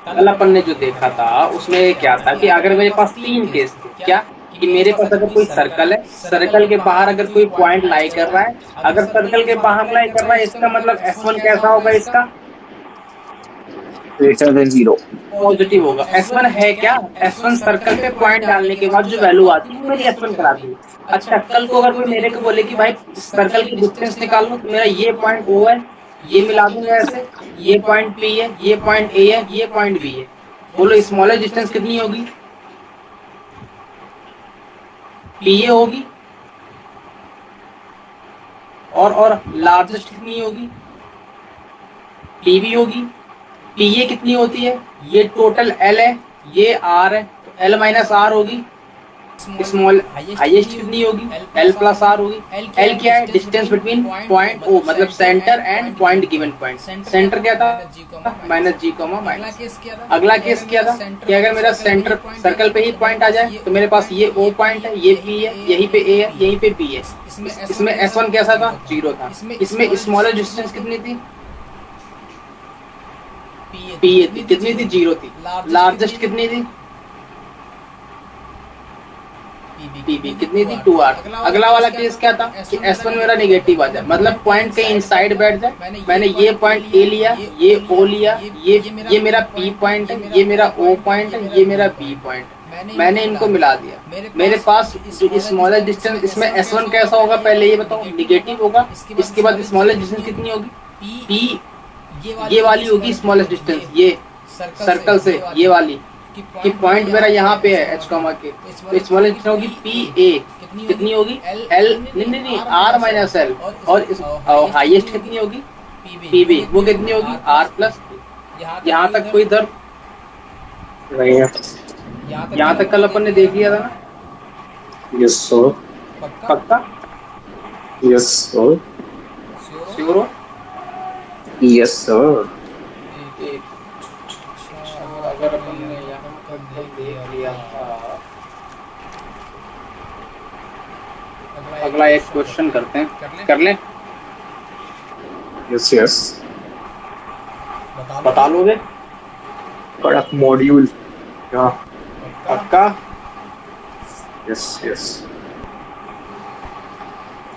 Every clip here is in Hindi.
कल अपन ने जो देखा था उसमें क्या था कि अगर मेरे पास तीन केस थे, क्या कि मेरे पास अगर कोई सर्कल है, सर्कल के बाहर अगर कोई पॉइंट लाई कर रहा है, अगर सर्कल के बाहर लाई कर रहा है इसका मतलब S1 कैसा होगा, इसका ग्रेटर देन 0। पॉजिटिव होगा। S1 है क्या, S1 सर्कल पे पॉइंट डालने के बाद जो वैल्यू आती है वो मेरी S1 कराती है। अच्छा, कल को अगर कोई मेरे को बोले कि भाई सर्कल की डिस्टेंस निकाल लो, तो मेरा ये पॉइंट O है, ये मिला दूंगा ऐसे, ये पॉइंट P है, ये पॉइंट A है, ये पॉइंट B है। बोलो स्मॉलेस्ट डिस्टेंस कितनी होगी, PA होगी। और लार्जेस्ट कितनी होगी, PB होगी। PA कितनी होती है, ये टोटल L है, ये R है, तो L माइनस R होगी। स्मॉल हाईएस्ट कितनी होगी, L प्लस R होगी। L क्या है, डिस्टेंस बिटवीन पॉइंट O, मतलब centre and point given point. Centre क्या था, माइनस G माइनस। अगला केस क्या था कि अगर मेरा सेंटर सर्कल पे ही पॉइंट आ जाए, तो मेरे पास ये O पॉइंट है, ये P है, यहीं पे A है, यहीं पे B है। इसमें S1 कैसा था, 0 था। इसमें स्मॉलेस्ट डिस्टेंस कितनी थी, PA थी, कितनी थी, 0 थी। लार्जेस्ट कितनी थी, PB कितनी थी, 2R। अगला वाला केस क्या था कि S1 मेरा नेगेटिव आ जाए, मतलब पॉइंट के इनसाइड बैठ जाए। मैंने ये पॉइंट A लिया, ये O लिया, ये मेरा P पॉइंट है, ये मेरा O पॉइंट है, ये मेरा B पॉइंट। मैंने इनको मिला दिया। मेरे पास जो स्मॉलेस्ट डिस्टेंस, इसमें S1 कैसा होगा पहले ये बताओ, नेगेटिव होगा। इसके बाद स्मॉलेस्ट डिस्टेंस कितनी होगी, P ये वाली होगी स्मॉलेस्ट डिस्टेंस, ये सर्कल से ये वाली, कि पॉइंट मेरा यहाँ पे है H कॉमा के, तो स्मॉलेस्ट कितना होगी, PA कितनी होगी, L नहीं R माइनस L। और हाईएस्ट कितनी होगी, PB, वो कितनी होगी, R प्लस। यहाँ तक कोई दर्द नहीं है। यहाँ तक कल अपन ने देख लिया था ना। Yes sir. पक्का, यस सर। श्योर हो। Yes sir. अगर अपन ने यहाँ तक देख लिया था, अगला एक क्वेश्चन करते हैं, कर लें। Yes yes. बता लोगे, कड़क मॉड्यूल क्या? पक्का। Yes yes.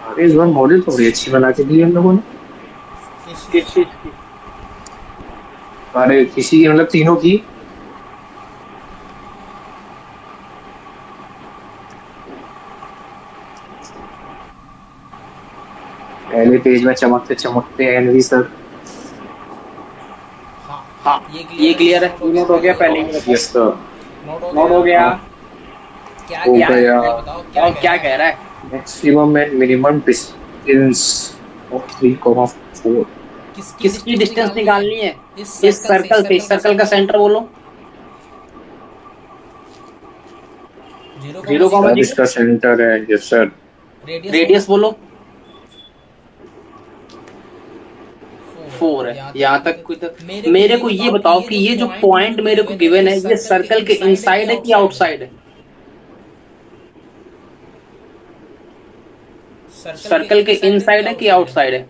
अरे इस बार मॉड्यूल तो बड़ी अच्छी बना के दी हम लोगों ने। किस चीज की, अरे किसी की, मतलब तीनों की। पहले पेज में चमकते चमकते एनवी सर। हाँ ये क्लियर है, नोट हो गया पहले ही। Yes sir. नोट हो गया। हो गया। और क्या कह रहा है, maximum and minimum distance of 3,4। किसकी डिस्टेंस निकालनी है, इस सर्कल से, इस सर्कल का सेंटर बोलो, 0,0 इसका सेंटर है। Yes sir. रेडियस बोलो 4 है। यहाँ तक कोई तो मेरे को ये बताओ कि ये जो पॉइंट मेरे को गिवन है, ये सर्कल के इनसाइड है कि आउटसाइड है, सर्कल के इनसाइड है कि आउटसाइड है।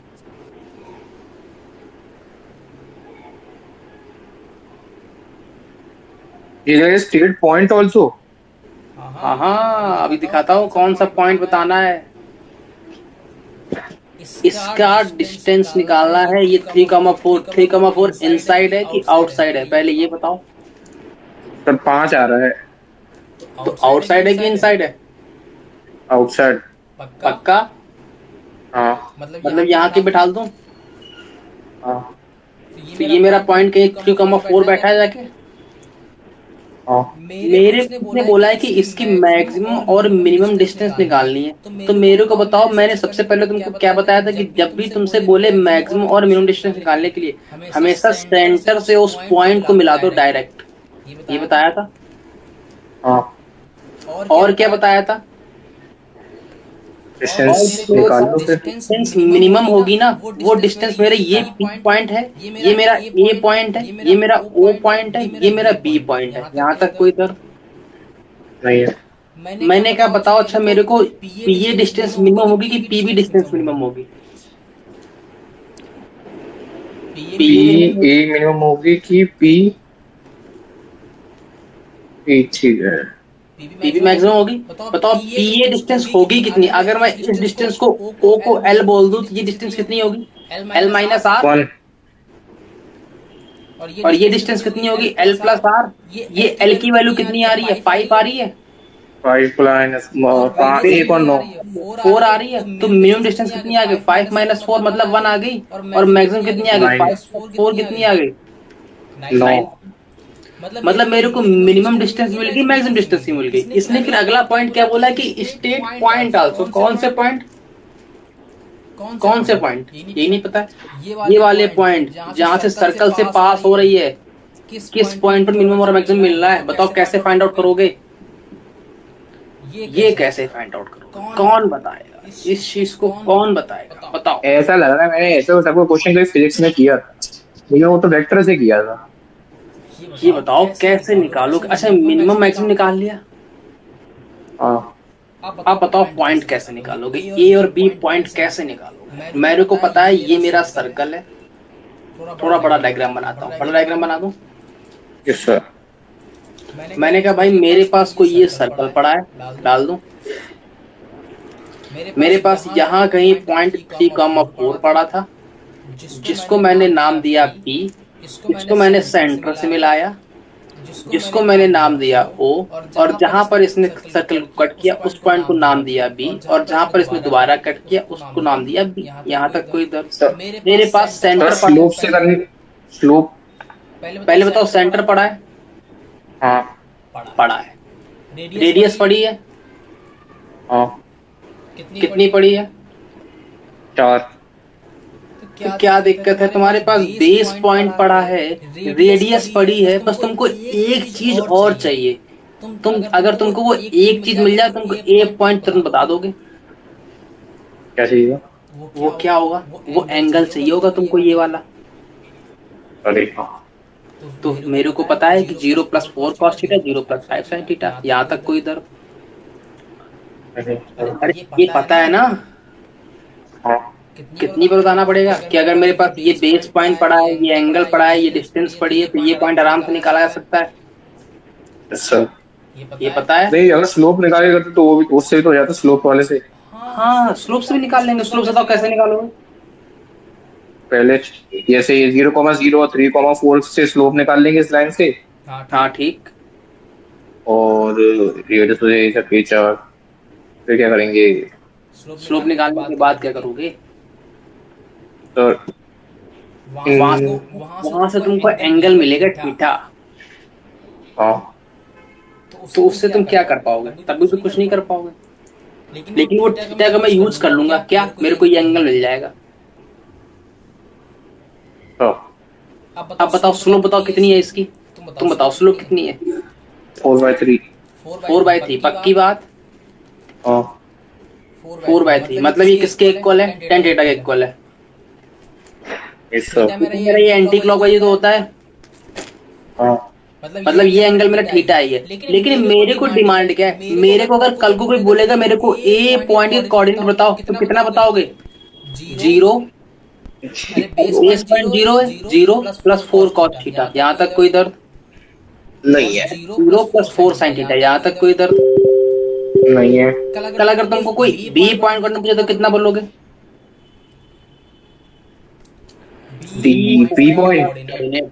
इधर स्टेट पॉइंट आल्सो। हाँ अभी दिखाता हूँ कौन सा पॉइंट बताना है। इसका डिस्टेंस निकालना है, ये 3,4, 3,4 इनसाइड है कि आउटसाइड है, पहले ये बताओ। सर 5 आ रहा है। तो आउटसाइड है कि इनसाइड है, आउटसाइड। पक्का। हाँ मतलब यहाँ के बिठा दूं, हाँ तो ये मेरा पॉइंट कहीं 3,4 बैठा है जाके। मेरे ने बोला है कि इसकी मैक्सिमम और मिनिमम डिस्टेंस निकालनी है। तो मेरे को बताओ, मैंने सबसे पहले तुमको क्या बताया था कि जब भी तुमसे बोले मैक्सिमम और मिनिमम डिस्टेंस निकालने के लिए हमेशा सेंटर से उस पॉइंट को मिला दो डायरेक्ट, ये बताया था। और क्या बताया था, डिस्टेंस मिनिमम होगी ना, वो डिस्टेंस मेरे ये P पॉइंट है, ये मेरा A पॉइंट है, ये मेरा O पॉइंट है, ये मेरा B पॉइंट है। यहाँ तक कोई दर्द नहीं है। मैंने क्या बताओ। अच्छा मेरे को PA डिस्टेंस मिनिमम होगी कि PB डिस्टेंस मिनिमम होगी, PA मिनिमम होगी कि P एक चीज है, पीबी मैक्सिमम होगी। बताओ पीए डिस्टेंस होगी कितनी? अगर मैं इस डिस्टेंस को ओ को एल बोल दूं तो ये डिस्टेंस कितनी होगी? L minus R. 1। और ये डिस्टेंस कितनी होगी? L plus R. ये एल की वैल्यू कितनी आ रही है? 5 आ रही है। 5 माइनस 1 और 9 4 आ रही है। तो मिनिमम डिस्टेंस कितनी आ गई? 5 माइनस 4 मतलब 1 आ गई। और मैक्सिमम कितनी आ गई? 5 4 कितनी आ गई? 9। मतलब मेरे को मिनिमम डिस्टेंस मिल गई, मैक्सिमम डिस्टेंस ही मिल गई। इसने फिर अगला पॉइंट क्या बोला कि स्टेट पॉइंट आल्सो। कौन से पॉइंट? कौन से पॉइंट? ये नहीं पता है। ये वाले पॉइंट जहाँ से सर्कल से पास हो रही है, किस पॉइंट पर मिनिमम और मैक्सिमम मिल रहा है? बताओ कैसे फाइंड आउट करोगे? ये कैसे फाइंड आउट करोगे? कौन बताएगा इस चीज को? कौन बताएगा? बताओ। ऐसा लग रहा है मैंने ऐसे सबको क्वेश्चन कभी फिजिक्स में किया था, लेकिन वो तो वेक्टर से किया था। ये बताओ कैसे निकालोगे? अच्छा मिनिमम मैक्सिमम निकाल लिया। हाँ, आप बताओ पॉइंट कैसे निकालोगे? ए और बी पॉइंट कैसे निकालोगे? मेरे को पता है ये मेरा सर्कल है। थोड़ा बड़ा डायग्राम बनाता हूँ। बड़ा डायग्राम बना दूं? Yes sir. मैंने कहा भाई मेरे पास कोई ये सर्कल पड़ा है, डाल दूं। मेरे पास यहाँ कहीं पॉइंट 3,4 पड़ा था, जिसको मैंने नाम दिया बी। इसको मैंने सेंटर से मिलाया, जिसको मैंने नाम दिया ओ। और जहां पर इसने सर्कल को कट किया उस पॉइंट को नाम दिया बी। और जहां पर इसने दोबारा कट किया उसको नाम दिया बी। यहाँ तक कोई दर्द? मेरे पास सेंटर स्लोप से करनी। स्लोप पहले बताओ सेंटर पड़ा है? हाँ पड़ा है। रेडियस पड़ी है? हाँ। कितनी पड़ी है? 4। तो क्या दिक्कत है? तुम्हारे पास बेस पॉइंट पड़ा है, रेडियस पड़ी है, बस तुमको एक चीज और चाहिए। तुम अगर तुमको वो एक चीज मिल जाए तुमको एक पॉइंट तुरंत बता दोगे। क्या चाहिए? वो क्या होगा? वो एंगल चाहिए होगा तुमको, ये वाला। अरे हाँ। तो मेरे को पता है कि 0 + 4 cos थीटा, 0 + 5 sin थीटा। यहाँ तक कोई दर्द? अरे ये पता है ना? हाँ। कितनी बार बताना पड़ेगा कि अगर मेरे पास ये बेस पॉइंट पड़ा है, ये एंगल पड़ा है, ये डिस्टेंस पड़ी है, तो ये पॉइंट आराम से निकाला जा सकता है। सर ये पता है? नहीं, अगर स्लोप निकालेगा तो वो भी उससे तो हो जाता स्लोप वाले से। हाँ स्लोप से भी निकाल लेंगे। स्लोप से तो कैसे निकालोगे? पहले जैसे 0,0 और 3,4 से स्लोप निकाल लेंगे इस लाइन से। हाँ ठीक। और रेडियस हो जाएगा 4। फिर क्या करेंगे? स्लोप निकालने के बाद क्या करोगे? तो वहां से तुमको एंगल मिलेगा थीटा। हाँ, तो उससे तुम क्या कर पाओगे? तभी तो कुछ नहीं कर पाओगे। लेकिन वो थीटा का मैं यूज कर लूंगा। क्या? मेरे को ये एंगल मिल जाएगा। अब बताओ स्लोप बताओ कितनी है इसकी? तुम बताओ स्लोप कितनी है? 4/3। 4/3 पक्की बात? हाँ 4/3 मतलब ये किसके इक्वल है? tan थीटा के इक्वल है। मेरा ये एंटी क्लॉकवाइज तो होता है। हाँ। मतलब ये एंगल मेरा थीटा ही है। लेकिन मेरे को डिमांड क्या है? मेरे को अगर कल को कोई बोलेगा मेरे को ए पॉइंट के कोऑर्डिनेट बताओ, तो कितना बताओगे? 0। बेस पॉइंट 0 है। 0 + 4 cos थीटा। यहाँ तक कोई दर्द नहीं है? 0 + 4 sin थीटा। यहाँ तक कोई दर्द नहीं है? कल अगर तुमको कोई बी पॉइंट करना पूछे तो कितना बोलोगे? B point.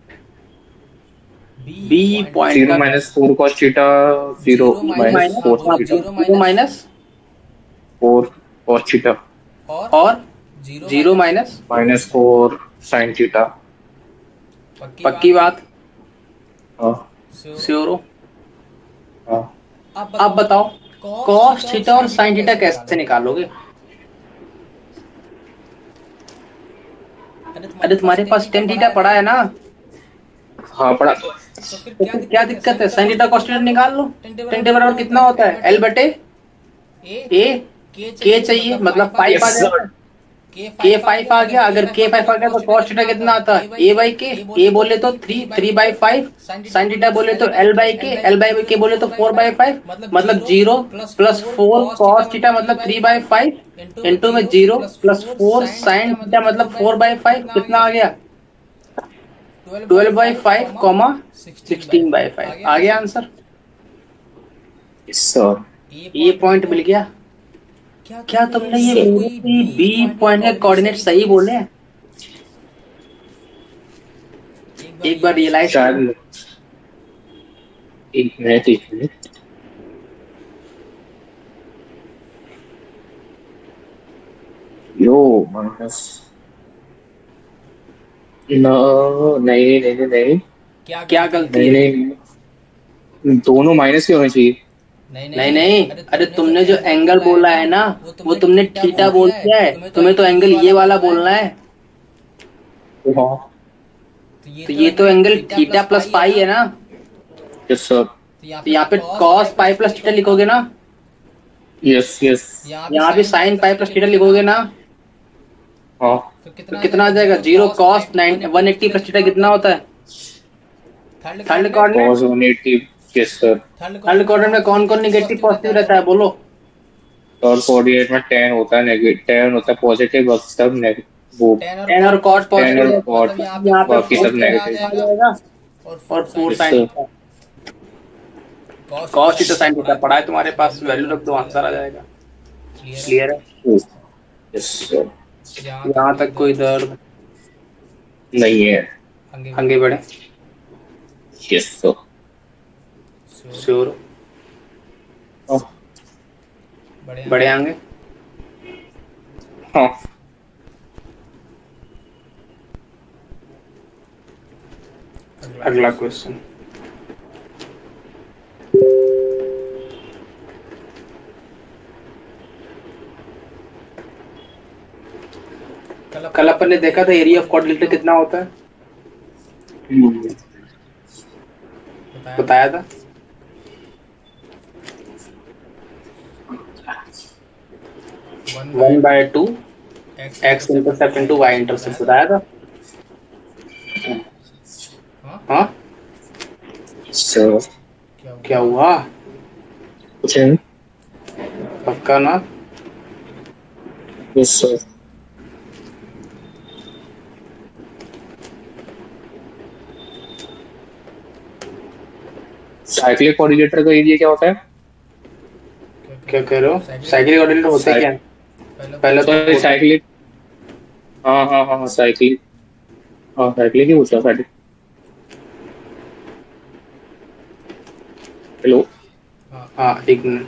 B point 0 - 4 cos theta, 0 - 4 theta, 0 - 4 cos theta और 0 - -4 sin थीटा। पक्की बात? हाँ श्योर हो? हाँ। अब बताओ cos थीटा और sin थीटा कैसे निकालोगे? अरे तुम्हारे पास tan थीटा पड़ा है ना? हाँ पढ़ा। तो फिर क्या दिक्कत है? sin थीटा cos थीटा निकाल लो। tan थीटा बराबर कितना होता है? L/A। K चाहिए मतलब 5 आ जाएगा। K5 आ गया। अगर K5 आ गया तो cos थीटा कितना आता है? A/K। A बोले तो 3/5। sin थीटा बोले तो L/K। L/K बोले तो 4/5। मतलब 0 + 4 cos थीटा मतलब 3/5 इंटू में 0 + 4 sin थीटा मतलब 4/5। कितना आ गया? 12/5, 16/5 आ गया आंसर। सर ये पॉइंट मिल गया। क्या तुमने ये बी पॉइंट का कोऑर्डिनेट सही बोले हैं? एक बार रियलाइज शायद एक मिनट यो माइनस नहीं नहीं नहीं नहीं क्या गलती नहीं है? नहीं दोनों माइनस के होने चाहिए। नहीं नहीं, अरे तुमने जो एंगल बोला है ना वो तुमने थीटा बोल दिया है, तुम्हें तो एंगल ये वाला बोलना है। हाँ तो ये तो एंगल थीटा प्लस पाई है ना। Yes sir. तो यहाँ पे कॉस पाई प्लस थीटा लिखोगे ना। Yes yes. यहाँ पे साइन पाई प्लस थीटा लिखोगे ना। हाँ तो कितना आ जाएगा? 0 कॉस 180 प्लस थीटा कितना होता है? Third coordinate. Cos 180। Yes sir. Third coordinate में कौन कौन नेगेटिव पॉजिटिव रहता है बोलो? थर्ड कोऑर्डिनेट में tan होता है नेगेटिव, tan होता है पॉजिटिव, बाकी सब नेगेटिव। वो tan और cos पॉजिटिव है, cot यहाँ पे बाकी सब नेगेटिव आ जाएगा। और 4 sine cos theta sine theta पढ़ा है तुम्हारे पास, वैल्यू रख दो, आंसर आ जाएगा। क्लियर है? Yes sir. यहाँ तक कोई दर्द नहीं है। आगे बढ़े। Yes sir. श्योर? बढ़े आगे। हाँ अगला क्वेश्चन। कल अपन ने देखा था एरिया ऑफ क्वाड्रिलेटरल कितना होता है, बताया था। One by two X intercept into Y intercept, बताया था। हाँ सर। क्या हुआ? कुछ नहीं। पक्का ना? Yes sir. साइक्लिक कोऑर्डिनेटर का एरिया क्या होता है? क्या कह रहे हो? साइक्लिक कोऑर्डिनेटर होता है क्या? पहले तो साइक्लिक। हाँ हाँ हाँ साइक्लिक। हाँ साइक्लिक ही पूछा साइक्लिक। हेलो। हाँ एक मिनट।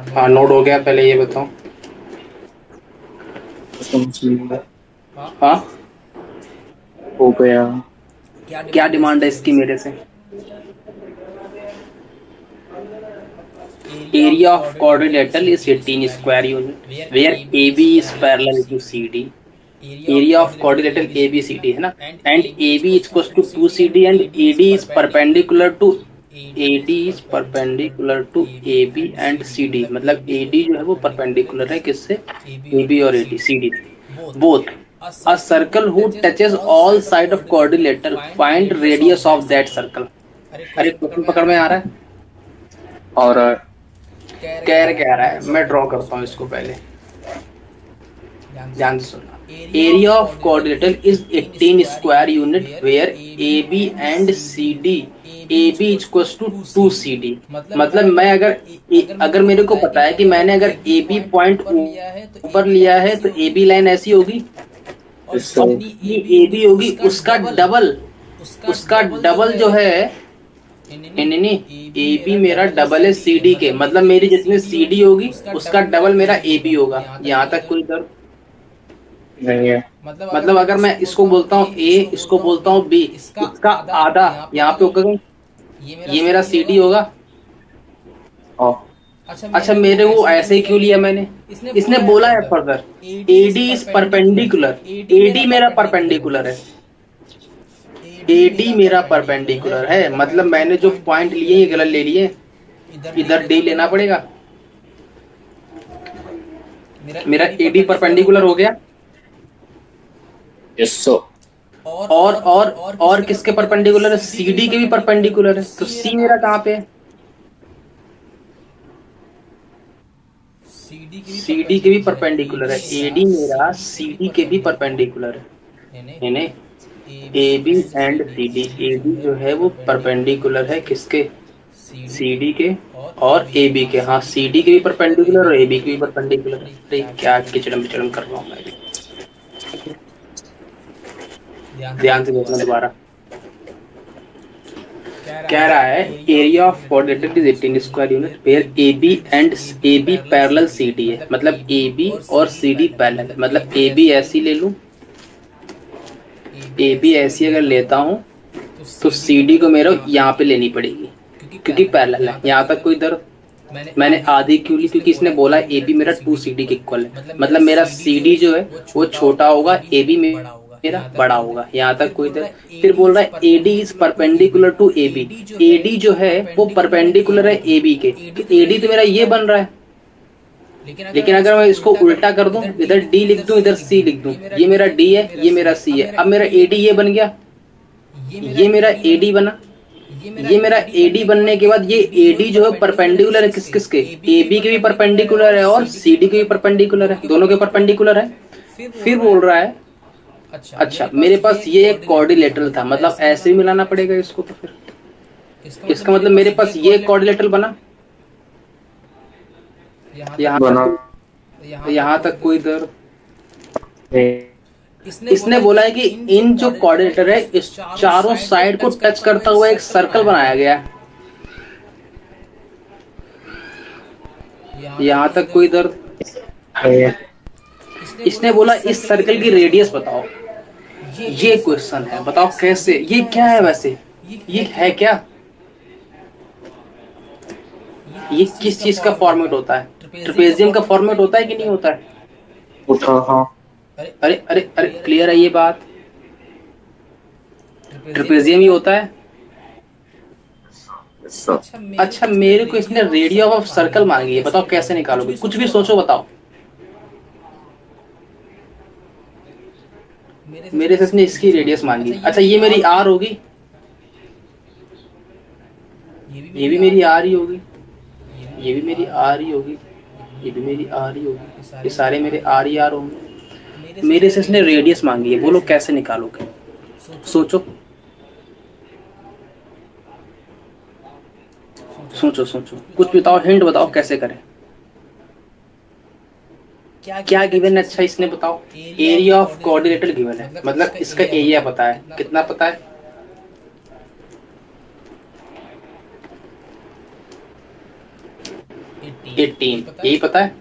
हाँ नोट हो गया, पहले ये बताओ। हाँ हो गया। क्या डिमांड है इसकी मेरे से? Area of quadrilateral is 18 square unit where AB is parallel to CD। Area of quadrilateral ABCD है ना, and AB is equal to 2CD and AD is perpendicular to AB and CD। मतलब AD जो है वो परपेंडिकुलर है किससे? AB और AD CD both. A circle who touches all side of quadrilateral find radius of that circle। अरे क्वेश्चन पकड़ में आ रहा है? और कह रहा है, मैं ड्रॉ करता हूँ इसको पहले, ध्यान से सुनना। Area of quadrilateral is 18 square unit where AB and CD AB equals to 2CD। मतलब मैं अगर मेरे को पता है कि मैंने अगर AB पॉइंट ऊपर लिया है तो AB लाइन ऐसी होगी, ये AB होगी उसका डबल जो है। नहीं AB मेरा डबल है CD के, मतलब मेरी जितनी CD होगी उसका डबल मेरा AB होगा। यहाँ तक कोई दर्द नहीं है। मतलब अगर मैं इसको बोलता हूँ A, इसको बोलता हूँ B, इसका आधा यहाँ पे होगा, ये मेरा CD होगा। अच्छा मेरे वो ऐसे ही क्यों लिया मैंने? इसने बोला है further AD is perpendicular, AD मेरा परपेंडिकुलर है, AD मेरा परपेंडिकुलर है। मतलब मैंने जो पॉइंट लिए ये गलत ले लिए, इधर D लेना पड़ेगा। मेरा AD परपेंडिकुलर हो गया, यस सर। और किसके परपेंडिकुलर है? CD के भी परपेंडिकुलर है। तो C मेरा कहाँ पे है? CD के भी परपेंडिकुलर है। AD मेरा CD के भी परपेंडिकुलर है, यानी AB एंड CD। AD जो है वो परपेंडिकुलर है किसके? CD के और AB के। हाँ, CD के भी परपेंडिकुलर और AB के भी परपेंडिकुलर है। अरे क्या किचड़म विचड़म कर रहा हूँ मैं भी। ध्यान से देखना दोबारा। कह रहा है area of quadratic is 18 square unit where AB parallel CD है। मतलब AB और CD पैरेलल है। मतलब AB ऐसी ले लूं, AB ऐसी अगर लेता हूँ तो CD को मेरे यहाँ पे लेनी पड़ेगी क्योंकि पैरेलल है। यहाँ तक कोई दर्द? मैंने आधी क्यों ली? क्योंकि इसने बोला AB मेरा 2CD के इक्वल है। मतलब मेरा CD जो है वो छोटा होगा, AB मेरा बड़ा होगा। यहाँ तक कोई दर्द? फिर बोल रहा है AD is perpendicular to AB। AD जो है वो परपेंडिकुलर है AB के। तो AD तो मेरा ये बन रहा है। लेकिन अगर मैं इसको उल्टा कर दूं, इधर D लिख दूं, इधर C लिख दूं, ये मेरा D है, ये मेरा C है। अब मेरा AD ये बन गया, ये मेरा AD बना। ये मेरा AD बनने के बाद ये AD जो है परपेंडिकुलर है किस किसके? AB के भी परपेंडिकुलर है और CD के भी परपेंडिकुलर है, दोनों के परपेंडिकुलर है। फिर बोल रहा है अच्छा मेरे पास ये एक क्वाड्रिलेटरल था, मतलब ऐसे भी मिलाना पड़ेगा इसको। तो फिर इसका मतलब मेरे पास ये क्वाड्रिलेटरल बना। यहाँ तक कोई दर्द? इसने बोला है कि इन जो क्वाड्रिलेटरल है इस चारों साइड को टच करता हुआ एक सर्कल बनाया गया है। यहाँ तक कोई दर्द? इसने बोला इस सर्कल की रेडियस बताओ। ये क्वेश्चन है, बताओ कैसे? ये क्या है वैसे? ये है क्या? ये किस चीज का फॉर्मेट होता है? ट्रेपेजियम का फॉर्मेट होता है कि नहीं होता है? हाँ। अरे अरे अरे क्लियर है ये बात? ट्रेपेजियम ही होता है। अच्छा मेरे को इसने रेडियस ऑफ सर्कल मांगी है, बताओ कैसे निकालोगे? कुछ भी सोचो, बताओ। मेरे से इसने इसकी रेडियस मांगी। अच्छा ये मेरी R होगी, ये भी मेरी R ही होगी, ये भी मेरी R ही होगी, ये भी मेरी R ही होगी। ये सारे मेरे R ही R होंगे। मेरे से इसने रेडियस मांगी है, बोलो कैसे निकालोगे? सोचो सोचो सोचो, कुछ बताओ, हिंट बताओ कैसे करें। क्या गिवन है? अच्छा इसने बताओ एरिया ऑफ क्वाड्रिलेटरल गिवन है, मतलब इसका एरिया पता है। कितना पता है? यही पता है।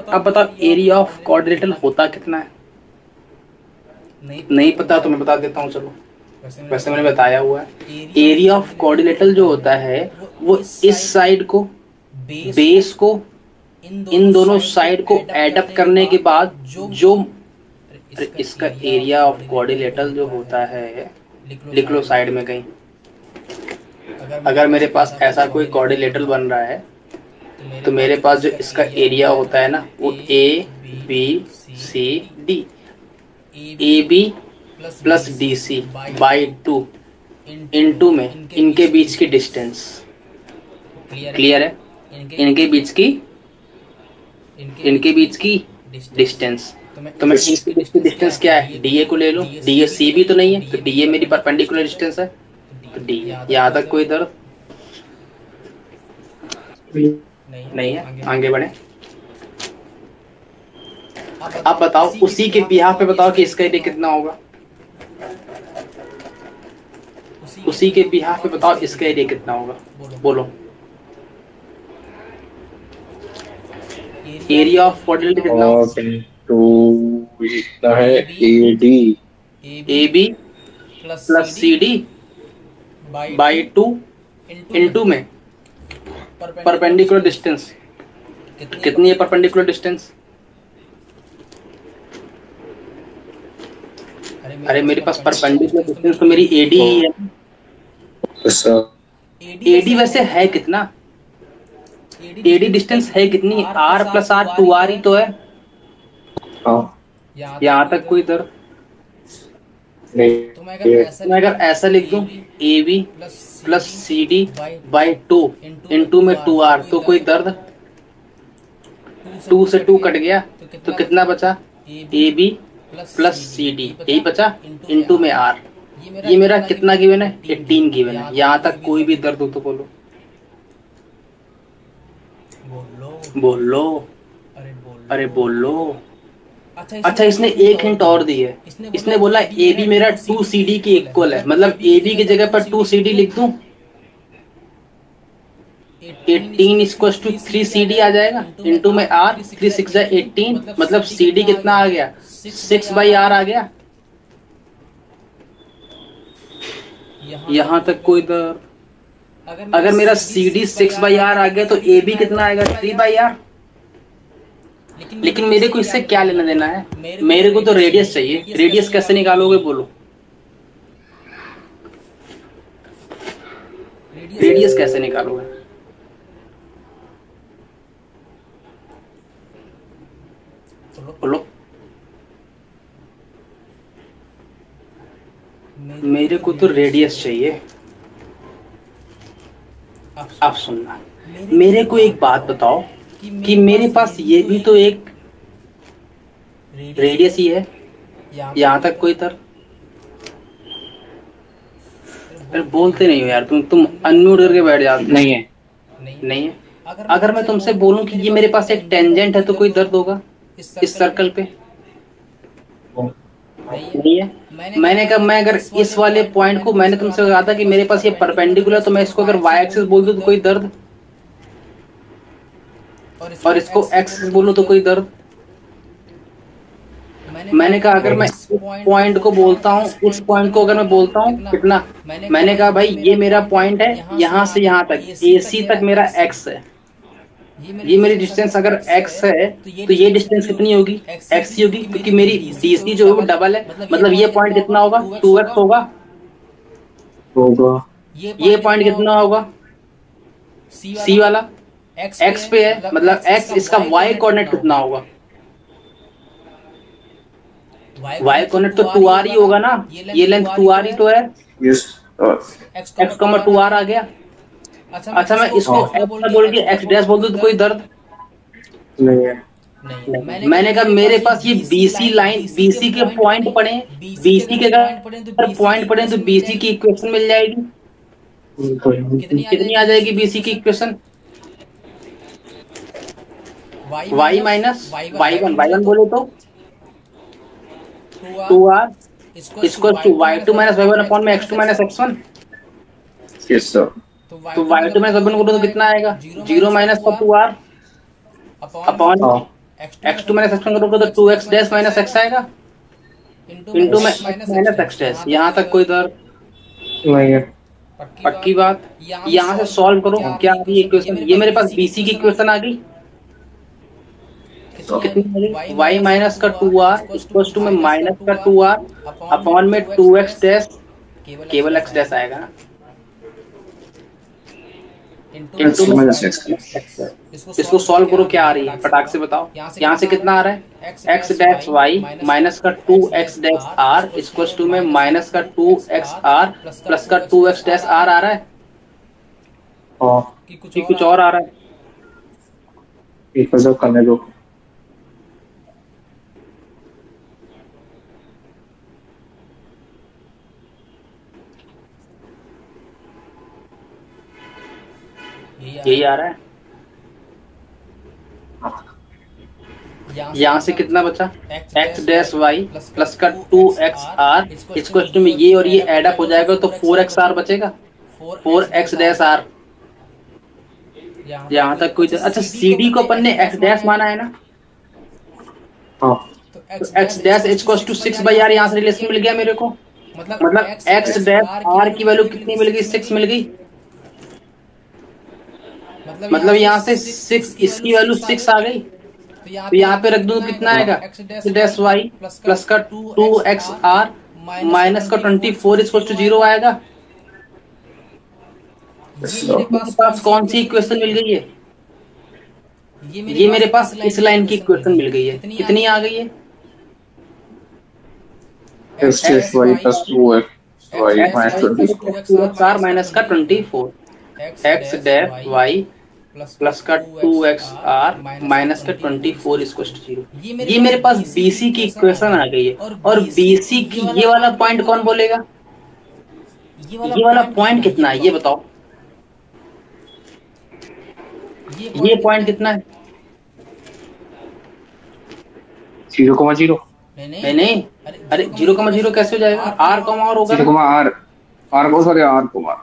अब बताओ एरिया ऑफ क्वाड्रिलेटरल होता कितना है? नहीं पता तो मैं बता देता हूँ, चलो। वैसे मैंने बताया हुआ है। एरिया ऑफ क्वाड्रिलेटरल जो होता है वो इस साइड को, बेस को, इन दोनों साइड को एड अप करने के बाद जो इसका एरिया ऑफ क्वाड्रिलेटरल जो होता है, लिख लो साइड में कहीं। अगर मेरे पास ऐसा कोई क्वाड्रिलेटरल बन रहा है तो मेरे पास जो इसका एरिया होता है ना वो ABCD, AB plus DC by 2 into में इनके बीच की डिस्टेंस। क्लियर है? इनके बीच की डिस्टेंस। तो मैं इनके बीच की डिस्टेंस क्या है? DA को ले लो। DA CB तो नहीं है, तो DA मेरी परपेंडिकुलर डिस्टेंस है, तो D। यहाँ तक कोई दर्द नहीं है? आगे बढ़े। अब बताओ उसी के बिहाफ पे बताओ कि इसका एरिया कितना होगा। उसी के बिहाफ पे बताओ इसका एरिया कितना होगा, बोलो। एरिया ऑफ क्वाड्रिलेटरल कितना होगा? तो इतना है AB plus CD by 2 into में परपेंडिकुलर डिस्टेंस। कितनी है परपेंडिकुलर डिस्टेंस? अरे मेरे पास परपेंडिकुलर डिस्टेंस तो मेरी AD ही है। AD वैसे है कितना? AD डिस्टेंस है कितनी? R प्लस R 2R ही तो है। हाँ। यहाँ तक कोई दर्द? नहीं। तो मैं अगर ऐसा लिख दूं A B plus C D by 2 into में 2R, तो कोई दर्द? 2 से 2 कट गया तो कितना बचा? A B plus C D, यही बचा, इंटू में R। ये मेरा कितना गिवन है? 18 गिवन है। यहाँ तक कोई भी दर्द हो तो बोलो। बोलो, अरे बोलो। अच्छा, इसने एक हिंट और दी है। इसने बोला ए बी मेरा 2CD के इक्वल है, मतलब ए बी की जगह पर 2CD लिख दूं, 18 इक्वल्स टू 3CD आ जाएगा, इंटू में R, 3 6 18, मतलब CD कितना आ गया? 6/R आ गया। यहाँ तक कोई दर्द? अगर मेरा CD 6/R आ गया तो AB कितना आएगा? 3/R। लेकिन मेरे को इससे क्या लेना देना है? मेरे को तो रेडियस चाहिए। रेडियस कैसे निकालोगे बोलो? रेडियस कैसे निकालोगे? बोलो। मेरे को तो रेडियस चाहिए। आप सुनना, मेरे को एक बात बताओ कि मेरे पास ये भी तो एक रेडियस ही है। यहाँ तक कोई तर्क? अरे बोलते नहीं हो यार, तुम अनम्यूट करके बैठ जाते। नहीं है, नहीं है। अगर मैं तुमसे बोलूं कि ये मेरे पास एक टेंजेंट है तो कोई दर्द होगा इस सर्कल पे? नहीं है। मैंने कहा मैं अगर इस वाले पॉइंट को, मैंने तुमसे कहा था कि मेरे पास ये परपेंडिकुलर, तो मैं इसको अगर y एक्सिस बोल दूं तो कोई दर्द, और इसको x एक्सिस बोलूं तो कोई दर्द? मैंने कहा अगर मैं इस पॉइंट को बोलता हूँ, उस पॉइंट को अगर मैं बोलता हूँ कितना, मैंने कहा भाई ये मेरा पॉइंट है, यहाँ से यहाँ तक AC तक मेरा x है, ये मेरी डिस्टेंस अगर x है तो ये डिस्टेंस कितनी होगी? x ही होगी, क्योंकि मेरी DC जो है वो डबल है, मतलब ये पॉइंट कितना होगा? 2x होगा। ये पॉइंट कितना होगा? C वाला x पे है, मतलब x, इसका y कोऑर्डिनेट कितना होगा? y कोऑर्डिनेट तो 2R ही होगा ना, ये लेंथ 2R ही तो है। x, 2R आ गया। अच्छा, मैं इसको x बोल के x डैश बोल दूं तो कोई दर्द? नहीं है। मैंने कहा मेरे पास ये BC लाइन, BC के पॉइंट पड़े, BC के अगर पॉइंट पड़े तो BC की इक्वेशन मिल जाएगी। कितनी आ जाएगी BC की इक्वेशन? y माइनस y1 बोले तो 2R equal to y2 minus y1 upon में x2 minus x1। Yes sir. तो y2 माइनस y1 को तो कितना आएगा? 0 minus 2R upon x2 minus x1 करोगे तो 2x डैश माइनस x आएगा, इंटू में माइनस x डैश। यहाँ तक कोई दर्द? नहीं है। पक्की बात। यहाँ से सॉल्व करो, क्या आ गई इक्वेशन? ये मेरे पास BC की इक्वेशन आ गई, कितनी? y माइनस का 2R इक्वल टू में माइनस का 2R अपॉन में 2x डैश, केवल x डैश आएगा ना, इंटू में इसको सॉल्व करो, क्या आ रही है फटाक से बताओ। यहाँ से कितना आ रहा है? x डैश y माइनस का 2x dash r equal to में माइनस का 2x r प्लस का 2x डैश r आ रहा है कि कुछ और आ रहा है? एक बार करने दो। यही आ रहा है। यहाँ से कितना बचा? x डैश y प्लस का 2x r इक्वल टू में ये और ये ऐड अप हो जाएगा तो 4x r बचेगा, 4x डैश r। यहाँ तक कोई? अच्छा, CD को अपन ने x डैश माना है ना, हाँ, तो x dash equal to 6/r, यहाँ से रिलेशन मिल गया मेरे को, मतलब x डैश r की वैल्यू कितनी मिल गई? 6 मिल गई। मतलब यहाँ से 6, इसकी वैल्यू 6 आ गई, तो यहाँ पे रख दूं कितना आएगा? x डैश y प्लस का 2x r माइनस का 24 इक्वल टू 0 आएगा। मेरे पास कौन सी इक्वेशन मिल गई है? ये मेरे पास इस लाइन की इक्वेशन मिल गई है। कितनी आ गई है? x dash y plus 2xy minus 24 2xr minus का 24 x डैश y प्लस का 2xr माइनस का 24 इक्वल टू 0। ये मेरे पास BC की इक्वेशन आ गई है। और BC की ये वाला पॉइंट कौन बोलेगा? ये वाला पॉइंट कितना है ये बताओ। ये पॉइंट कितना है? 0,0 नहीं, अरे 0,0 कैसे हो जाएगा? r कॉमा r होगा। 0,r r को सॉरी r को r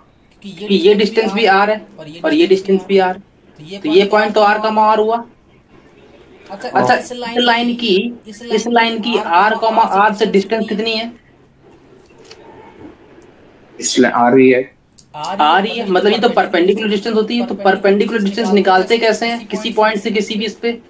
कि ये डिस्टेंस भी r है और ये डिस्टेंस भी r, तो ये पॉइंट तो r कॉमा r हुआ। अच्छा इस लाइन की r कॉमा r से डिस्टेंस कितनी है? इसलिए आ रही है मतलब ये तो परपेंडिकुलर डिस्टेंस होती है। तो परपेंडिकुलर डिस्टेंस निकालते कैसे हैं? किसी पॉइंट से किसी भी इस पे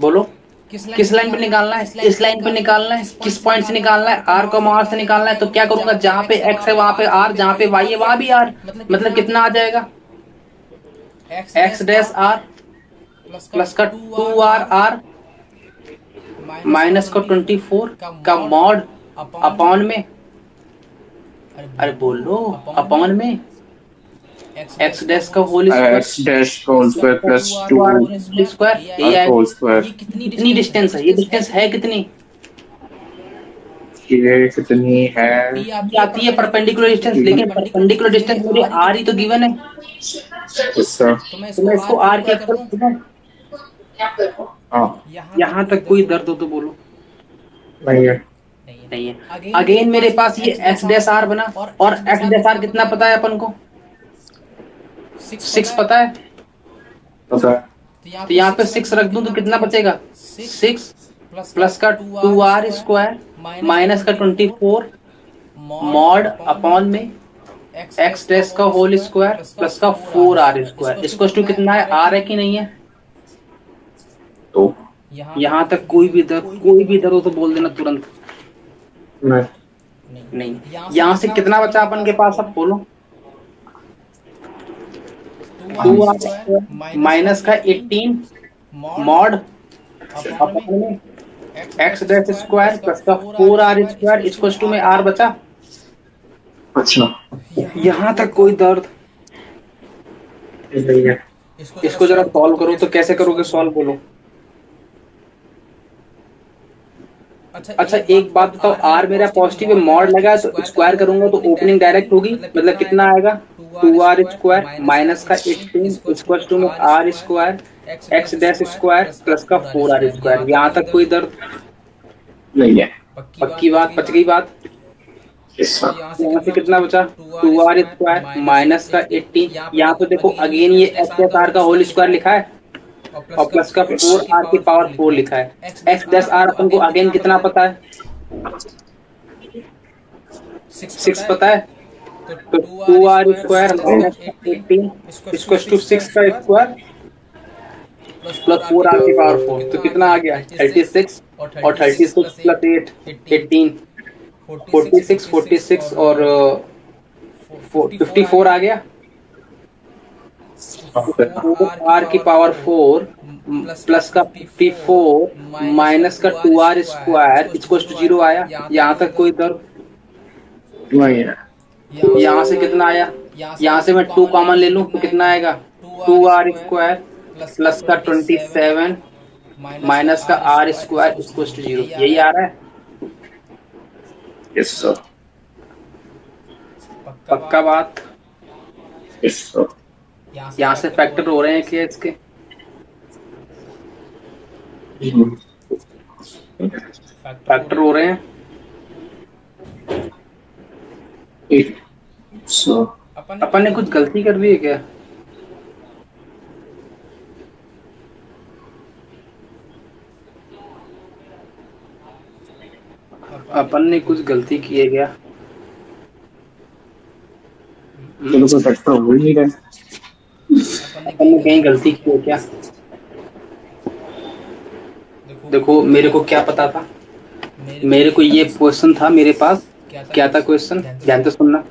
बोलो किस लाइन पे निकालना है? इस लाइन पे निकालना है। किस पॉइंट से निकालना है? r कॉमा r से निकालना है। तो क्या करूंगा, जहाँ पे x है वहां पे r, जहाँ पे y है वहां भी r, मतलब कितना आ जाएगा? x डैश r प्लस का 2r माइनस का 24 का मॉड अपॉन में, अरे बोलो अपॉन में x डैश का whole square plus 2 square whole square. कितनी डिस्टेंस है? ये डिस्टेंस है कितनी? ये कितनी है? आती है परपेंडिकुलर डिस्टेंस, लेकिन परपेंडिकुलर डिस्टेंस मुझे r ही तो गिवन है। तो मैं इसको r के अक्सर यहाँ तक कोई दर्द हो तो बोलो। नहीं है। अगेन मेरे पास ये x डैश r बना और x डैश r कितना पता है अपन को? 6 पता है। तो यहाँ पे 6 रख दूं तो कितना बचेगा? 6 प्लस का 2r स्क्वायर माइनस का 24 मॉड अपॉन में x डैश का होल स्क्वायर प्लस का 4r स्क्वायर। इसको कितना है? r है कि नहीं है? तो यहाँ तक कोई भी दर्द हो तो बोल देना तुरंत। नहीं। यहाँ से कितना बचा अपन के पास? अब बोलो। 2r माइनस का 18 मॉड अपॉन में x डैश स्क्वायर प्लस का 4r स्क्वायर इक्वल टू में r बचा। अच्छा, यहाँ तक कोई दर्द नहीं है। इसको जरा सॉल्व करो। तो कैसे करोगे सॉल्व बोलो। अच्छा एक बात बताओ, r मेरा पॉजिटिव है, मॉड लगा तो स्क्वायर करूंगा तो ओपनिंग डायरेक्ट होगी, मतलब कितना आएगा? 2r स्क्वायर माइनस का 18 इक्वल टू में r square x dash square plus का 4r स्क्वायर। यहाँ तक कोई दर्द नहीं है। पक्की बात, पच गई बात। यहाँ से कितना बचा? 2r स्क्वायर माइनस का 18। यहाँ पे देखो अगेन ये x डैश r का होल स्क्वायर लिखा है और प्लस का 4r की पावर 4 लिखा है। x डैश r अपन को अगेन कितना पता है? 6 पता है। तो 2r square minus 18 equal to 6 का स्क्वायर प्लस 4r की पावर 4। तो कितना आ गया? 36 और 36 प्लस 8 18 46 और 54 आ गया। r की पावर 4 प्लस का 54 माइनस का 2r स्क्वायर इक्वल टू 0 आया। यहाँ तक कोई दर्द नहीं है। यहाँ से कितना आया? यहाँ से मैं 2 कॉमन ले लूँ तो कितना आएगा? 2r स्क्वायर प्लस का 27 माइनस का r स्क्वायर इक्वल टू 0। यही आ रहा है। Yes sir. पक्का बात। Yes sir. यहाँ से फैक्टर हो रहे हैं क्या इसके? फैक्टर हो रहे हैं। अपन ने कुछ गलती कर दी है क्या? अपन ने कुछ गलती की है क्या? तो फैक्टर हो ही नहीं रहा। अपन ने कहीं गलती की है क्या? देखो मेरे को क्या पता था? मेरे को ये क्वेश्चन था मेरे पास। क्या था क्वेश्चन? ध्यान से सुनना।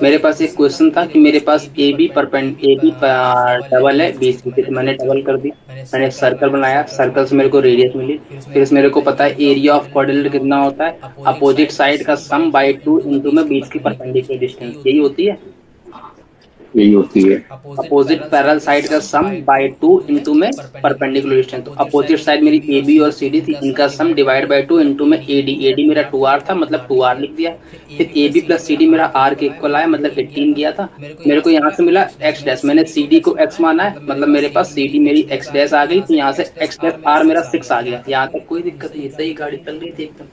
मेरे पास एक क्वेश्चन था कि मेरे पास ए बी डबल है BC की, तो मैंने डबल कर दी। मैंने सर्कल बनाया, सर्कल से मेरे को रेडियस मिली। फिर मेरे को पता है एरिया ऑफ क्वाड्रिलेटरल कितना होता है, अपोजिट साइड का सम बाय 2 इंटू में बीच की परपेंडिकुलर डिस्टेंस, यही होती है। अपोजिट पैरेलल साइड का सम बाय 2 इंटू में परपेंडिकुलर डिस्टेंस। तो अपोजिट साइड मेरी AB और CD थी, इनका सम डिवाइड बाय 2 इंटू में AD मेरा 2R था, मतलब 2R लिख दिया। फिर AB प्लस CD मेरा R के इक्वल आया, मतलब 18 गया था। मेरे को यहाँ से मिला x डैश, मैंने CD को x माना है, मतलब मेरे पास CD मेरी x डैश आ गई, तो यहाँ से x डैश R मेरा 6 आ गया। यहाँ तक कोई दिक्कत नहीं, सही गाड़ी चल रही थी एकदम।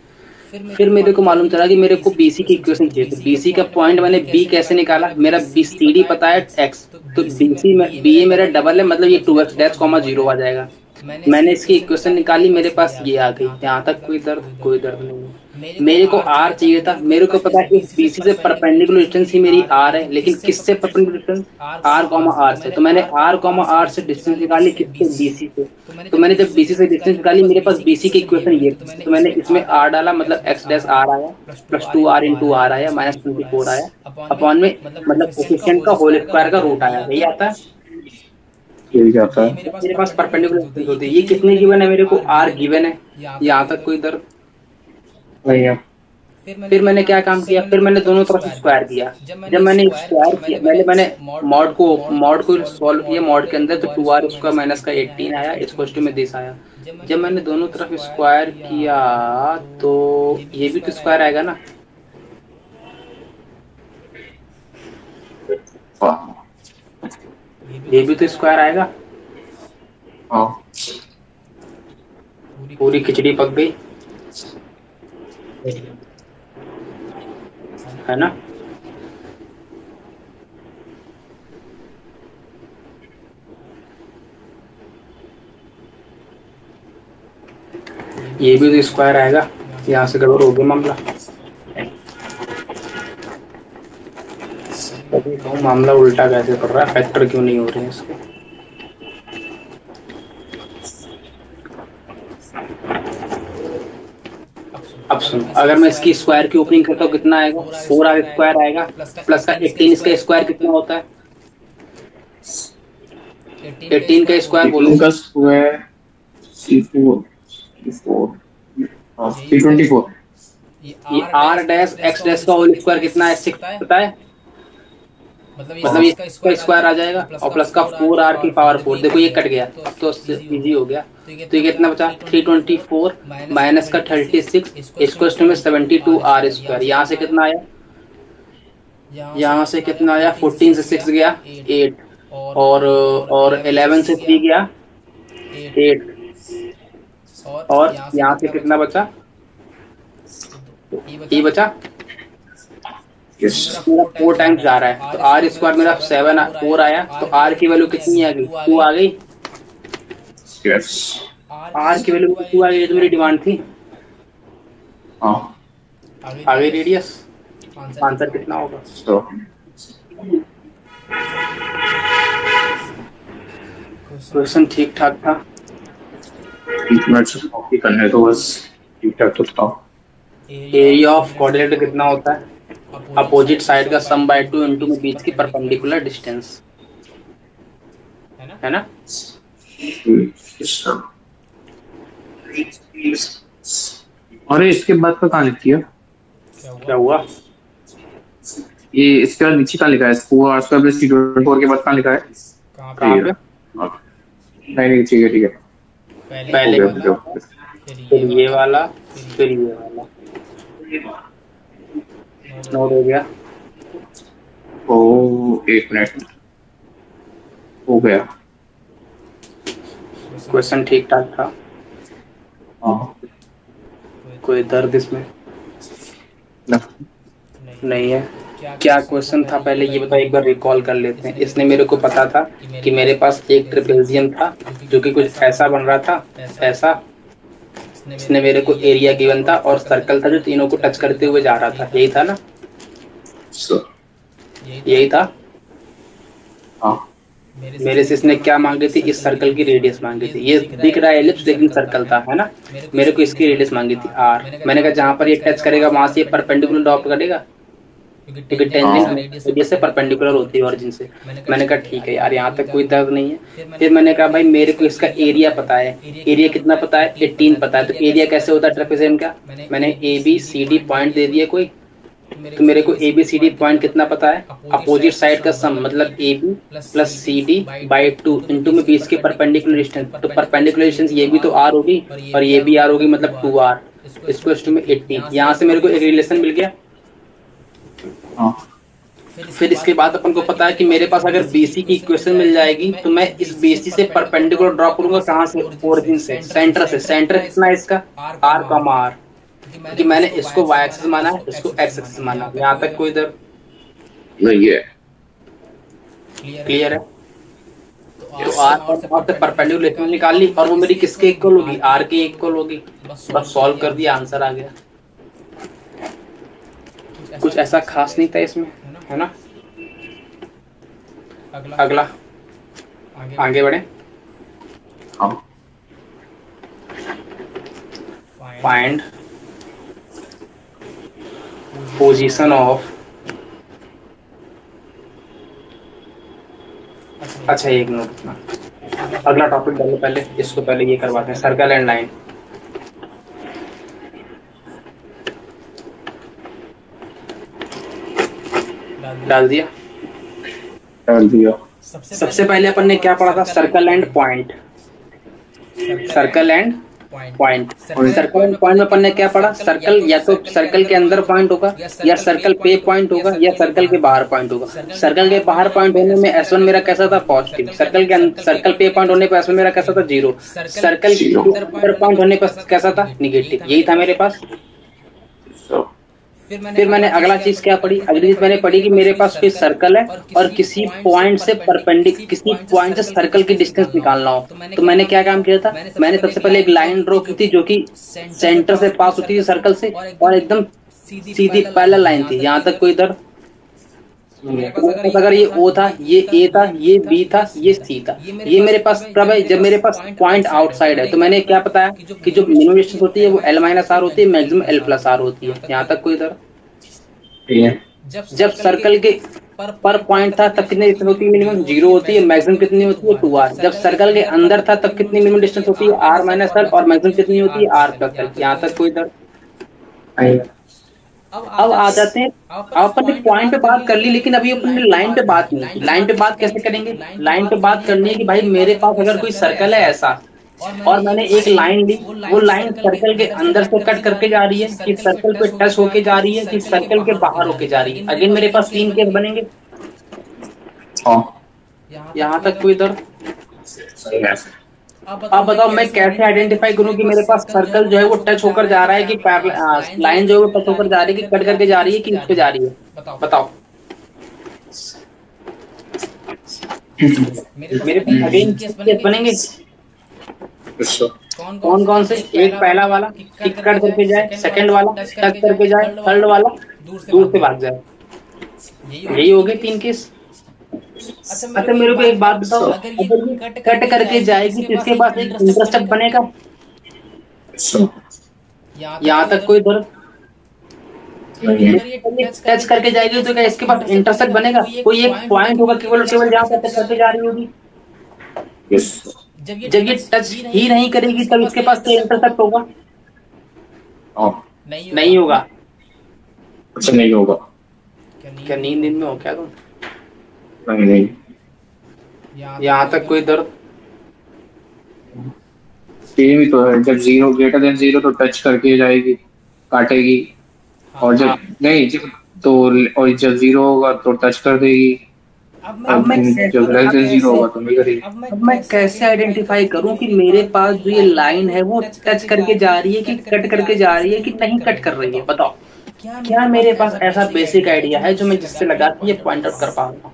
फिर मेरे को मालूम चला कि मेरे को BC की इक्वेशन चाहिए, तो BC का पॉइंट मैंने B कैसे निकाला, मेरा CD पता है x, तो BC में BA मेरा डबल है, मतलब ये 2x डैश कॉमा 0 आ जाएगा। मैंने इसकी इक्वेशन निकाली, मेरे पास ये आ गई। यहाँ तक कोई दर्द नहीं है। मेरे को R चाहिए था, मेरे को पता है इस BC से परपेंडिकुलर डिस्टेंस ही मेरी R है, लेकिन किससे परपेंडिकुलर डिस्टेंस, R, R से। तो मैंने R, R से डिस्टेंस निकाली, किससे, BC से। तो मैंने जब BC से डिस्टेंस निकाली, मेरे पास BC की इक्वेशन ये, तो मैंने इसमें R डाला, मतलब x डैश R आया, प्लस 2R इंटू R आया, माइनस 24 आया, अपॉन में मतलब कोफिशिएंट का होल स्क्वायर का रूट आया, यही आता है। मेरे पास परपेंडिकुलर डिस्टेंस होती है। ये कितने गिवन है, मेरे को R गिवन है। यहाँ तक कोई दर्द नहीं है। फिर मैंने क्या काम किया, फिर मैंने दोनों तरफ स्क्वायर किया। जब मैंने स्क्वायर किया, मैंने मॉड को सॉल्व किया, मॉड के अंदर, तो 2R स्क्वायर माइनस का 18 आया, इसको में दिस आया। जब मैंने दोनों तरफ स्क्वायर किया, तो ये भी तो स्क्वायर आएगा ना। ये भी तो स्क्वायर आएगा। पूरी खिचड़ी पक गई, है ना। ये भी तो स्क्वायर आएगा। यहाँ से गड़बड़ हो गया मामला। तो मामला उल्टा कैसे पड़ रहा है, फैक्टर क्यों नहीं हो रहे हैं इसके। अब सुनो, अगर मैं इसकी स्क्वायर की ओपनिंग करता हूँ, कितना आएगा, 4R स्क्वायर आएगा, प्लस का 18, इसका स्क्वायर कितना होता है, 18 का स्क्वायर बोलो। का स्क्वायर 324। ये R डैश x डैश का होल स्क्वायर कितना है, 6 पता है, मतलब इसका स्क्वायर आ जाएगा, और प्लस का 4R की पावर 4। देखो ये कट गया, तो इजी हो गया। तो ये कितना बचा, 324 माइनस का 36, इसको में 72R स्क्वायर। यहाँ से कितना आया, यहाँ से कितना आया, 14 से 6 गया 8, और 11 से 3 गया 8, और यहाँ से कितना बचा, ये बचा, मेरा 4 टाइम्स जा रहा है। तो R स्क्वायर मेरा 4 आया, तो R की वैल्यू कितनी आ गई, 2 आ गई। R की वैल्यू 2 आ गई, ये तो मेरी डिमांड थी। आ गई रेडियस। आंसर कितना होगा, क्वेश्चन ठीक ठाक था, कॉपी करने तो बस ठीक ठाक तो था। एरिया ऑफ क्वाड्रिलेटरल कितना होता है, अपोजिट साइड का सम बाय 2 इंटू में बीच की परपेंडिकुलर डिस्टेंस, है ना। अरे इसके बाद का कहाँ लिखी है, क्या हुआ, ये इसके बाद नीचे कहाँ लिखा है, 4R स्क्वायर प्लस 324 के बाद कहाँ लिखा है, कहाँ पे, नहीं ठीक है पहले फिर ये वाला, फिर ये वाला, नोट हो गया। ओ 1 मिनट हो गया, क्वेश्चन ठीक ठाक था। कोई दर्द इसमें नहीं है। क्या क्वेश्चन था पहले ये बताओ, एक बार रिकॉल कर लेते हैं। इसने मेरे को पता था कि मेरे पास एक ट्रेपेजियम था जो कि कुछ ऐसा बन रहा था, ऐसा। इसने मेरे को एरिया गिवन था और सर्कल था जो तीनों को टच करते हुए जा रहा था, यही था ना, यही था। मेरे से इसने क्या मांगी थी, इस सर्कल की रेडियस मांगी थी। ये दिख रहा है एलिप्स, लेकिन सर्कल था, है ना। मेरे को इसकी रेडियस मांगी थी R। मैंने कहा जहां पर ये टच करेगा वहां से ये परपेंडिकुलर ड्रॉप करेगा, क्योंकि टेंजेंट रेडियस से परपेंडिकुलर होती है ओरिजिन से। मैंने कहा ठीक है यार, यहाँ तक कोई दर्द नहीं है। फिर मैंने कहा भाई मेरे को इसका एरिया पता है। एरिया कितना पता है? 18 पता है। तो एरिया कैसे होता है ट्रेपेजियम का? मैंने ABCD पॉइंट दे दिए कोई, तो मेरे को ABCD पॉइंट कितना पता है? अपोजिट साइड का सम, मतलब AB plus CD by 2 into में बीच के परपेंडिकुलर डिस्टेंस। तो परपेंडिकुलर डिस्टेंस ये भी तो R होगी और ये भी R होगी, मतलब 2R। इसको इस में 18। यहाँ से मेरे को एक रिलेशन मिल गया। फिर इसके बाद अपन को पता है कि मेरे पास अगर BC की इक्वेशन मिल जाएगी तो मैं इस BC से परपेंडिकुलर ड्रॉ करूंगा। कहाँ से? ओरिजिन से, सेंटर से। सेंटर कितना है इसका? R, क्योंकि मैंने इसको y एक्सिस माना है, इसको x एक्सिस माना। यहाँ तक कोई इधर नहीं है? क्लियर है? तो R और से परपेंडिकुलर इक्वेशन निकाल ली और वो मेरी किसके इक्वल होगी? R के इक्वल होगी। बस सॉल्व कर दिया, आंसर आ गया। कुछ ऐसा खास नहीं था इसमें, है ना? अगला आगे बढ़े। फाइंड पोजीशन ऑफ, अच्छा एक मिनट, अगला टॉपिक डालो पहले, इसको पहले ये करवाते हैं। Circle and line. डाल दिया। सबसे पहले अपन ने क्या पढ़ा था? Circle and point. Circle and point. Circle and point में अपन ने क्या पढ़ा? सर्कल या तो सर्कल के अंदर पॉइंट होगा, या सर्कल पे पॉइंट होगा, या सर्कल के बाहर पॉइंट होगा। सर्कल के बाहर पॉइंट होने में S1 मेरा कैसा था? पॉजिटिव। सर्कल पे पॉइंट होने पर S1 मेरा कैसा था? 0। सर्कल के अंदर पॉइंट होने पर कैसा था? निगेटिव। यही था मेरे पास। फिर मैंने अगला चीज क्या पढ़ी? अगली चीज मैंने पढ़ी कि मेरे पास कोई सर्कल है और किसी पॉइंट से परपेंडिकुलर, किसी पॉइंट से सर्कल की डिस्टेंस निकालना हो। तो मैंने क्या काम किया था? मैंने सबसे पहले एक लाइन ड्रॉ की थी जो कि सेंटर से पास होती थी सर्कल से, और एकदम सीधी पैरेलल लाइन थी। यहाँ तक कोई इधर अगर ये O था, ये A था, ये B था, ये C था, ये मेरे पास कब है? जब मेरे पास पॉइंट आउटसाइड है। तो मैंने क्या बताया कि जो मिनिमम डिस्टेंस होती है वो L-R होती है, मैक्सिमम L+R होती है। यहाँ तक कोई इधर? जब सर्कल के पर पॉइंट था तब कितनी डिस्टेंस होती है? मिनिमम 0 होती है। मैक्सिमम कितनी होती है? 2R। जब सर्कल के अंदर था तब कितनी मिनिमम डिस्टेंस होती है? R-L, और मैक्सिमम कितनी होती है? R+L। यहाँ तक कोई इधर? अब आ जाते हैं, अपन ने पॉइंट पे बात कर ली, लेकिन अभी अपन ने लाइन पे बात नहीं की। लाइन पे बात कैसे करेंगे? लाइन पे बात करनी है कि भाई मेरे पास अगर कोई सर्कल है ऐसा, और मैंने एक लाइन ली, वो लाइन सर्कल के अंदर से कट करके जा रही है, कि सर्कल पे टच होके जा रही है, कि सर्कल के बाहर होके जा रही है। अगेन मेरे पास 3 केस बनेंगे। यहाँ तक कोई इधर? अब बताओ मैं कैसे आइडेंटिफाई करूं कि मेरे पास सर्कल जो है वो टच होकर जा रहा है, कि लाइन जो है वो टच होकर जा रही है, कि कट करके जा रही है, कि इस पे जा रही है? बताओ। मेरे पास अगेन केस बनेंगे। कौन कौन से? एक पहला वाला कि कट करके जाए, सेकंड वाला टच करके जाए, थर्ड वाला दूर से भाग जाए। यही हो गए 3 केस। अच्छा मेरे को एक बात बताओ, अगर कट करके जाएगी तो इसके पास एक इंटरसेप्ट बनेगा? यहाँ तक कोई इधर? टच करके जाएगी तो क्या इसके पास इंटरसेप्ट बनेगा? कोई एक पॉइंट होगा केवल जहाँ पर टच करके जा रही होगी। जब ये टच ही नहीं करेगी तब इसके पास इंटरसेप्ट होगा? नहीं होगा। अच्छा नहीं होगा। क्या नींद में हो क्या तुम? नहीं। यहाँ तक कोई दर्द? सेम ही तो है। जब 0 ग्रेटर देन 0 तो टच करके जाएगी, काटेगी, और जब नहीं तो, और जब 0 होगा तो टच कर देगी। अब मैं कैसे आइडेंटिफाई करूं कि मेरे पास जो ये लाइन है वो टच करके जा रही है, कि कट करके जा रही है, कि नहीं कट कर रही है? बताओ। क्या मेरे पास ऐसा बेसिक आइडिया है जो मैं जिससे लगा के ये पॉइंट आउट कर पाऊंगा?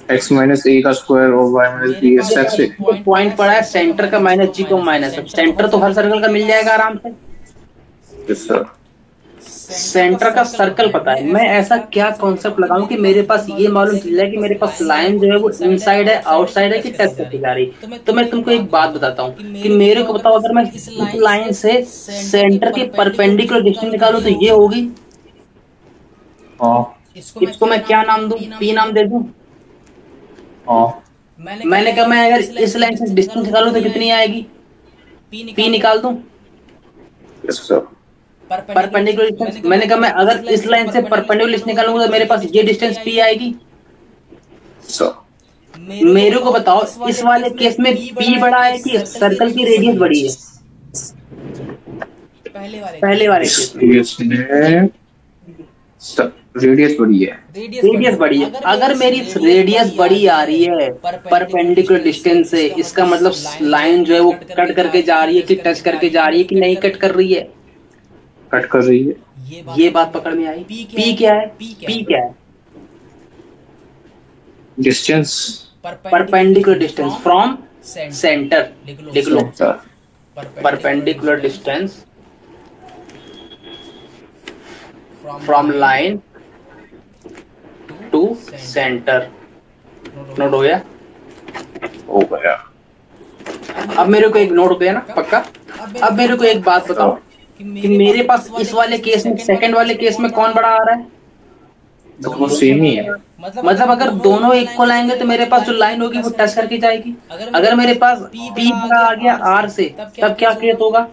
x माइनस a का स्क्वायर और y माइनस b का स्क्वायर। पॉइंट पड़ा है सेंटर का माइनस g को माइनस। सेंटर तो हर सर्कल का मिल जाएगा आराम से। Yes sir. सेंटर का सर्कल पता है, मैं ऐसा क्या कॉन्सेप्ट लगाऊं कि मेरे पास ये मालूम चल जाए कि मेरे पास लाइन जो है वो इनसाइड है, आउटसाइड है, कि टच करके जा रही है। तो मैं तुमको एक बात बताता हूँ कि मेरे को बताओ, अगर मैं इस लाइन से सेंटर के परपेंडिकुलर डिस्टेंस निकालूं तो ये होगी। इसको मैं क्या नाम दूं? पी नाम दे दूं? मैंने कहा मैं अगर इस लाइन से डिस्टेंस निकालूं तो कितनी आएगी? पी निकाल दूं? Perpendicular distance. मैंने कहा मैं अगर इस लाइन से परपेंडिकुलर डिस्टेंस निकालूंगा तो मेरे पास ये डिस्टेंस पी आएगी। मेरे को बताओ इस वाले केस में पी बड़ा है कि सर्कल की रेडियस बड़ी है? पहले वाले केस में रेडियस बड़ी है। रेडियस बड़ी है। अगर मेरी रेडियस बड़ी आ रही है परपेंडिकुलर डिस्टेंस से, इसका मतलब लाइन जो है वो कट करके जा रही है कि टच करके जा रही है कि नहीं कट कर रही है? कट कर रही है। ये बात पकड़ में आई? पी क्या है? पी क्या है? Distance, perpendicular distance from centre. लिख लो perpendicular distance from line to centre. Note हो गया? हो गया। अब मेरे को एक नोट हो गया ना पक्का? अब मेरे को एक बात बताओ कि मेरे पास इस वाले केस में, सेकंड वाले केस में कौन बड़ा आ रहा है? दोनों सेम ही है। मतलब अगर दोनों इक्वल आएंगे तो मेरे पास जो लाइन होगी वो टच करके जाएगी। अगर मेरे पास पी बड़ा आ गया आर से, तब क्या केस होगा?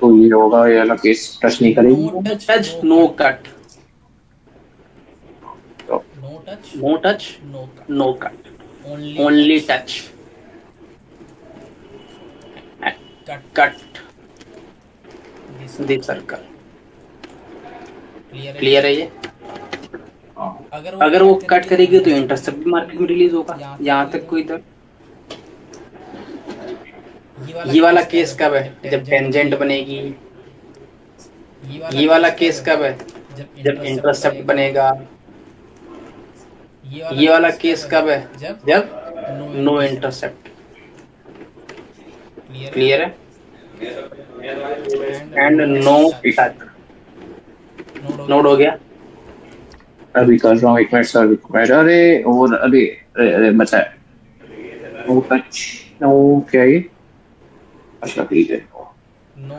तो ये होगा, ये वाला केस टच नहीं करेगी। Touch no cut. No touch no cut, only touch cut this circle. Clear है ये? अगर वो कट करेगी तो इंटरसेप्ट भी मार्केट में रिलीज होगा। यहाँ तक कोई इधर? ये वाला केस कब है? जब टेंजेंट बनेगी। ये वाला केस कब है? जब इंटरसेप्ट बनेगा। ये वाला केस कब है? जब नो इंटरसेप्ट। क्लियर है? And no touch. नोट हो गया? अभी कर रहा हूँ, एक मिनट सर। अरे और अरे अरे अरे बचा है। नो टच, नो क्या है? अच्छा ठीक है।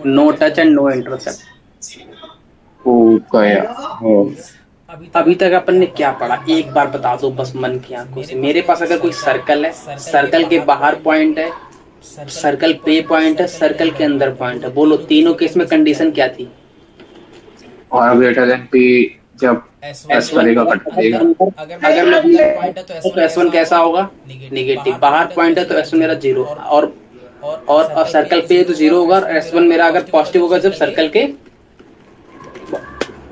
No touch and no intercept हो गया। अभी तक अपन ने क्या पढ़ा? एक बार बता दो बस मन की आंखों से। मेरे पास अगर कोई सर्कल है, सर्कल के बाहर पॉइंट है, सर्कल पे पॉइंट है, सर्कल के अंदर पॉइंट है, बोलो तीनों केस में कंडीशन क्या थी? और ग्रेटर देन पी जब एस करेगा कट करेगा। अगर मैं पॉइंट है तो S1 कैसा होगा? नेगेटिव। बाहर पॉइंट है तो S1 मेरा 0 और सर्कल पे तो 0 होगा। और S1 मेरा अगर पॉजिटिव होगा जब सर्कल के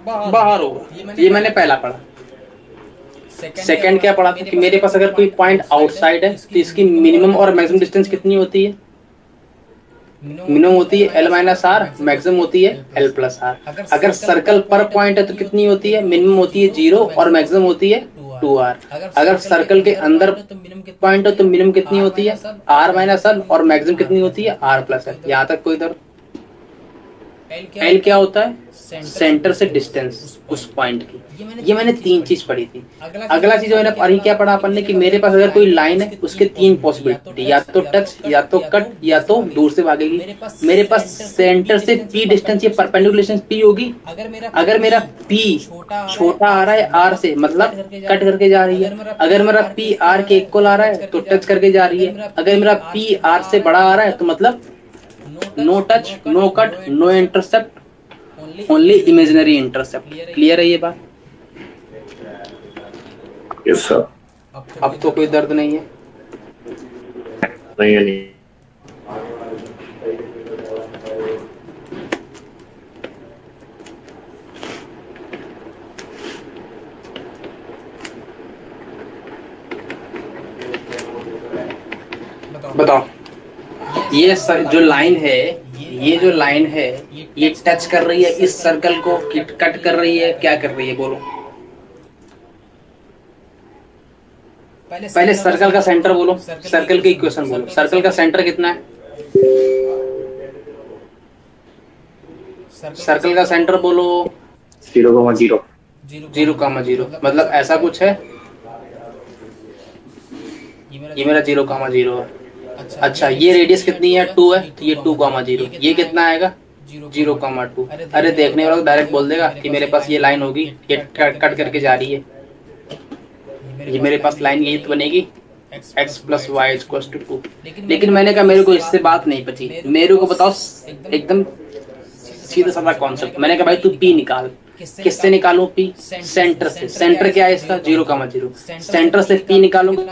बाहर होगा। ये मैंने पहला पढ़ा। सेकंड क्या पढ़ा था कि मेरे पास अगर कोई पॉइंट आउटसाइड है तो इसकी मिनिमम और मैक्सिमम डिस्टेंस कितनी होती है? मिनिमम होती है L माइनस आर, मैक्सिमम होती है L प्लस आर। अगर सर्कल पर पॉइंट है तो कितनी होती है? मिनिमम होती है 0 और मैक्सिमम होती है 2r। अगर सर्कल के अंदर पॉइंट है तो मिनिमम कितनी होती है? r माइनस l और मैक्सिमम कितनी होती है? r plus l। यहाँ तक कोई इधर? L क्या होता है? सेंटर से डिस्टेंस उस पॉइंट की। ये मैंने 3 चीज पढ़ी थी। अगला चीज मैंने पढ़ी क्या पढ़ा अपन ने कि मेरे पास अगर कोई लाइन है उसके 3 पॉसिबिलिटी, या तो टच, या तो कट, या तो दूर से भागेगी। मेरे पास सेंटर से P डिस्टेंस या परपेंडिकुलर डिस्टेंस P होगी। अगर मेरा P छोटा आ रहा है R से, मतलब कट करके जा रही है। अगर मेरा P R के इक्वल आ रहा है तो टच करके जा रही है। अगर मेरा P R से बड़ा आ रहा है तो मतलब no touch, no cut, no intercept, only imaginary intercept. Clear है ये बात? Yes sir. अब तो कोई दर्द नहीं है? नहीं है, नहीं। बताओ ये जो लाइन है, ये जो लाइन है ये टच कर रही है इस सर्कल को, कट कर रही है, क्या कर रही है बोलो? पहले सर्कल का सेंटर बोलो, सर्कल की इक्वेशन बोलो। सर्कल का सेंटर कितना है? सर्कल का सेंटर बोलो। 0,0 0,0 मतलब ऐसा कुछ है। ये मेरा 0,0 है। अच्छा ये रेडियस कितनी है? 2 है तो ये 2,0। ये कितना आएगा? 0,2। अरे देखने वाला तो डायरेक्ट बोल देगा कि मेरे पास ये लाइन होगी, ये कट करके जा रही है, ये मेरे पास लाइन यही तो बनेगी, x + y = 2। लेकिन मैंने कहा मेरे को इससे बात नहीं पची, मेरे को बताओ एकदम सीधा साधा कॉन्सेप्ट। मैंने कहा भाई तू p निकाल। किससे निकालूं p? सेंटर से। सेंटर क्या है इसका? 0,0। सेंटर से p निकालूंगा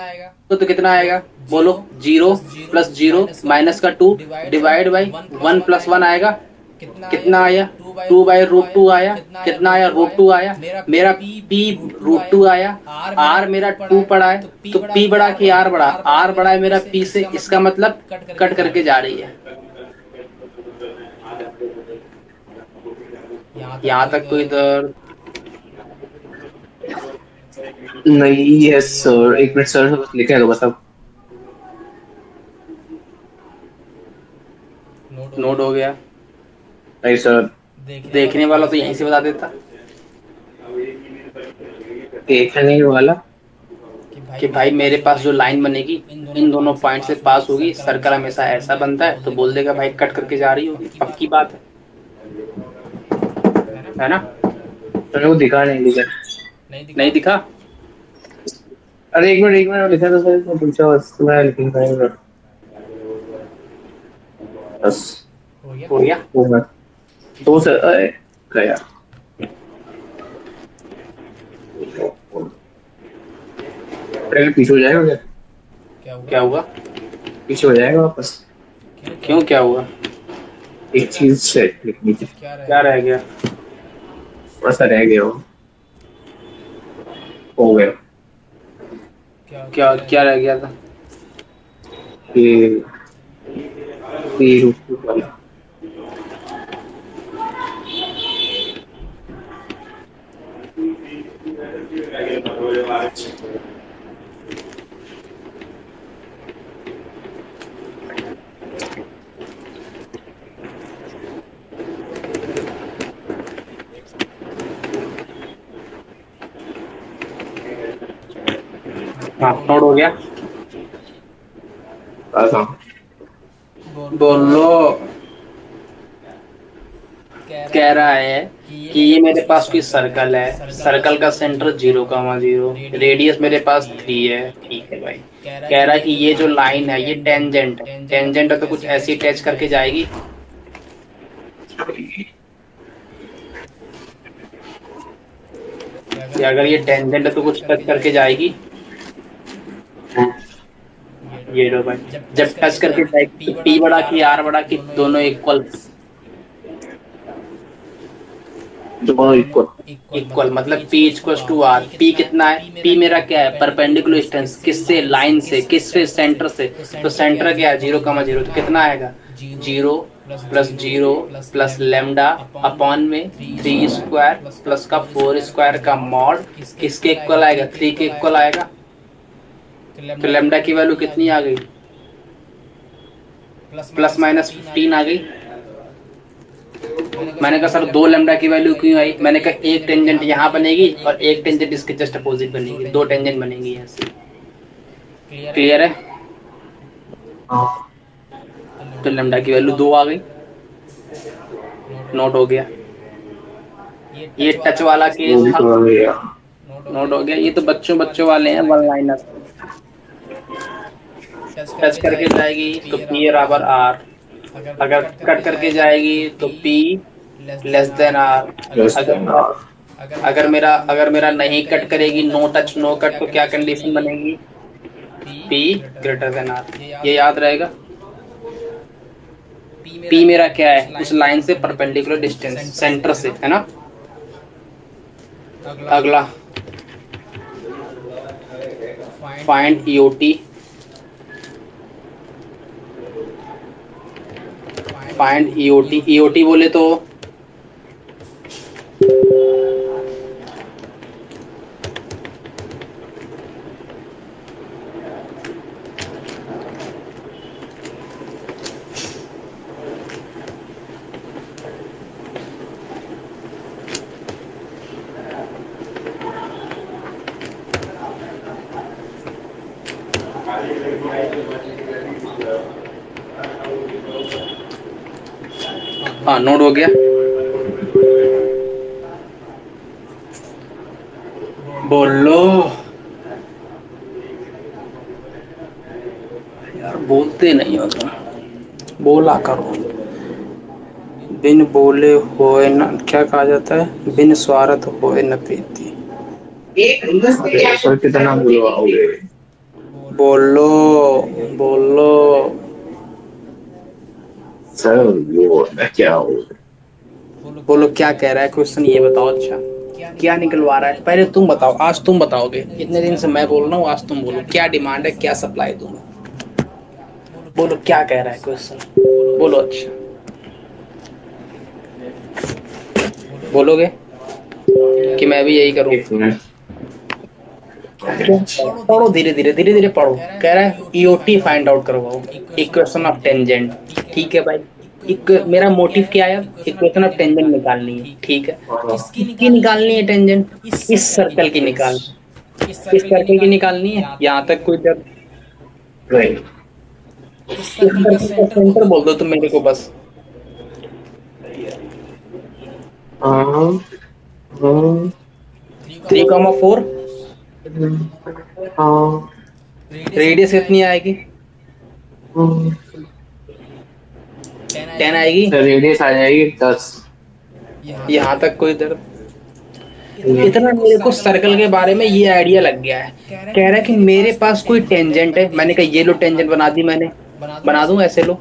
तो कितना आएगा? बोलो। 0 + 0 - 2 डिवाइड बाई 1 + 1 आएगा। कितना आया? 2/√2 आया। कितना आया? √2 आया। मेरा p √2 आया। r मेरा 2 पड़ा है, तो p बड़ा कि r बड़ा? r बड़ा है मेरा p से, इसका मतलब कट करके जा रही है। यहाँ तक कोई इधर नहीं है सर, एक मिनट सर, लिखा है बस। अब नोट हो गया। नहीं सर, देखने वाला तो यहीं से बता देता देखने वाला कि भाई मेरे पास जो लाइन बनेगी इन दोनों पॉइंट से पास होगी, सर्कल हमेशा ऐसा बनता है, तो बोल देगा भाई कट करके जा रही होगी, पक्की बात है ना? तो वो दिखा नहीं दिखा। अरे एक मिनट लिखा था सर, मैं पूछा बस, मैं लिखूंगा बस। हो गया। तो सर गया पीछे हो जाएगा क्या हुआ? पीछे हो जाएगा वापस। क्यों, क्या हुआ? एक चीज से लिखनी थी। क्या रह गया? थोड़ा सा रह गया, हो गया। क्या रह गया था? ये वाला हाँ, नोट हो गया। बोलो। कह रहा है कि ये मेरे पास कोई सर्कल है, सर्कल का सेंटर 0,0, रेडियस मेरे पास 3 है। ठीक है भाई। कह रहा है कि ये जो लाइन है ये टेंजेंट है, तो कुछ ऐसी टच करके जाएगी। अगर ये टेंजेंट है तो कुछ टच करके जाएगी। ये लो भाई, जब टच करके जाएगी तो p बड़ा कि r बड़ा कि दोनों इक्वल? इक्वल मतलब p = r। p कितना है? p मेरा क्या है? Perpendicular distance. किससे? लाइन से। किससे? सेंटर से। तो सेंटर क्या है? 0,0। तो कितना आएगा? 0 + 0 + लैम्डा अपॉन में 3² प्लस का 4² का मॉड किसके इक्वल आएगा? 3 के इक्वल आएगा। तो लैम्डा की वैल्यू कितनी आ गई? ±15 आ गई। मैंने कहा सर 2 लैम्डा की वैल्यू क्यों आई? मैंने कहा एक टेंजेंट यहाँ बनेगी और एक टेंजेंट इसके जस्ट अपोजिट बनेगी, 2 टेंजेंट बनेगी यहाँ से। क्लियर है? तो लैम्डा की वैल्यू 2 आ गई। नोट हो गया। ये टच वाला केस था। नोट हो गया। ये तो बच्चों वाले हैं, वन लाइनर। टच करके जाएगी तो p = r, अगर कट करके जाएगी तो p r। अगर मेरा नहीं कट करेगी, नो टच नो कट, तो क्या कंडीशन बनेगी? p r। ये याद रहेगा। p मेरा क्या है? उस लाइन से परपेंडिकुलर डिस्टेंस, सेंटर से, है ना? अगला फाइंड EOT। फाइंड EOT बोले तो हाँ नोड हो गया। बोलो यार, बोलते नहीं हो तुम, बोला करो। बिन बोले होए न, क्या कहा जाता है, बिन स्वार्थ होए न प्रीति। सर कितना बुलवाओगे? बोलो बोलो। सर वो क्या हो? बोलो क्या कह रहा है क्वेश्चन, ये बताओ। अच्छा क्या निकलवा रहा है, पहले तुम बताओ, आज तुम बताओगे। इतने दिन से मैं बोल रहा हूँ, आज तुम बोलो क्या डिमांड है, क्या सप्लाई दूंगा। बोलो क्या कह रहा है क्वेश्चन, बोलो। अच्छा बोलोगे कि मैं भी यही करूँ? पढ़ो धीरे धीरे धीरे धीरे पढ़ो। कह रहा है ईओटी फाइंड आउट करवाओ, इक्वेशन ऑफ टेंजेंट। ठीक है भाई, मेरा मोटिव क्या है, इक्वेशन ऑफ टेंजेंट निकालनी है। ठीक है, किसकी निकालनी है टेंजेंट? इस सर्कल की निकालनी, इस सर्कल की निकालनी है। यहाँ तक कोई जब इस सर्कल का सेंटर बोल दो तुम मेरे को बस। 3,4 रेडियस कितनी आएगी? 10 आएगी। रेडियस आ जाएगी 10। यहाँ तक कोई दर्द? इतना मेरे को सर्कल के बारे में ये आइडिया लग गया है। कह रहा है कि मेरे पास कोई टेंजेंट है। मैंने कहा ये लो टेंजेंट बना दी मैंने, बना दूं ऐसे लो।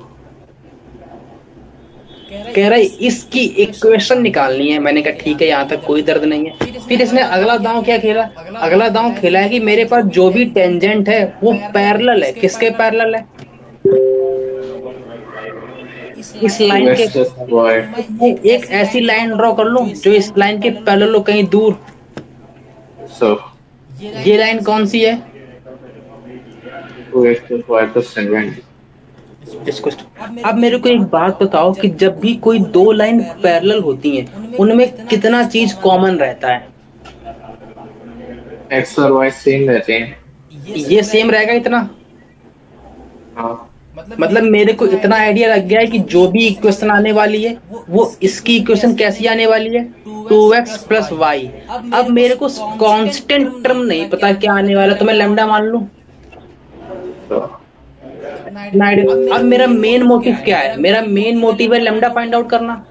कह रहा है इसकी इक्वेशन निकालनी है। मैंने कहा ठीक है, यहाँ तक कोई दर्द नहीं है। फिर इसने अगला दांव क्या खेला? अगला दांव खेला है कि मेरे पास जो भी टेंजेंट है वो पैरेलल है। किसके पैरेलल है? इस लाइन के। एक ऐसी लाइन ड्रॉ कर लूं जो इस लाइन के पैरेलल हो कहीं दूर। ये लाइन कौन सी है? इसको। अब मेरे को एक बात बताओ कि जब भी कोई दो लाइन पैरेलल होती हैं, उनमें कितना चीज कॉमन रहता है? एक्स और वाई सेम रहते हैं। ये सेम रहेगा इतना। हाँ। मतलब मेरे को इतना आइडिया लग गया है कि जो भी इक्वेशन आने वाली है वो इसकी इक्वेशन कैसी आने वाली है? 2x plus Y. अब मेरे को कांस्टेंट टर्म नहीं पता क्या आने वाला, तो मैं लैम्डा मान लूं। अब मेरा मेन मोटिव क्या है? मेरा मेन मोटिव है लैम्डा फाइंड आउट करना।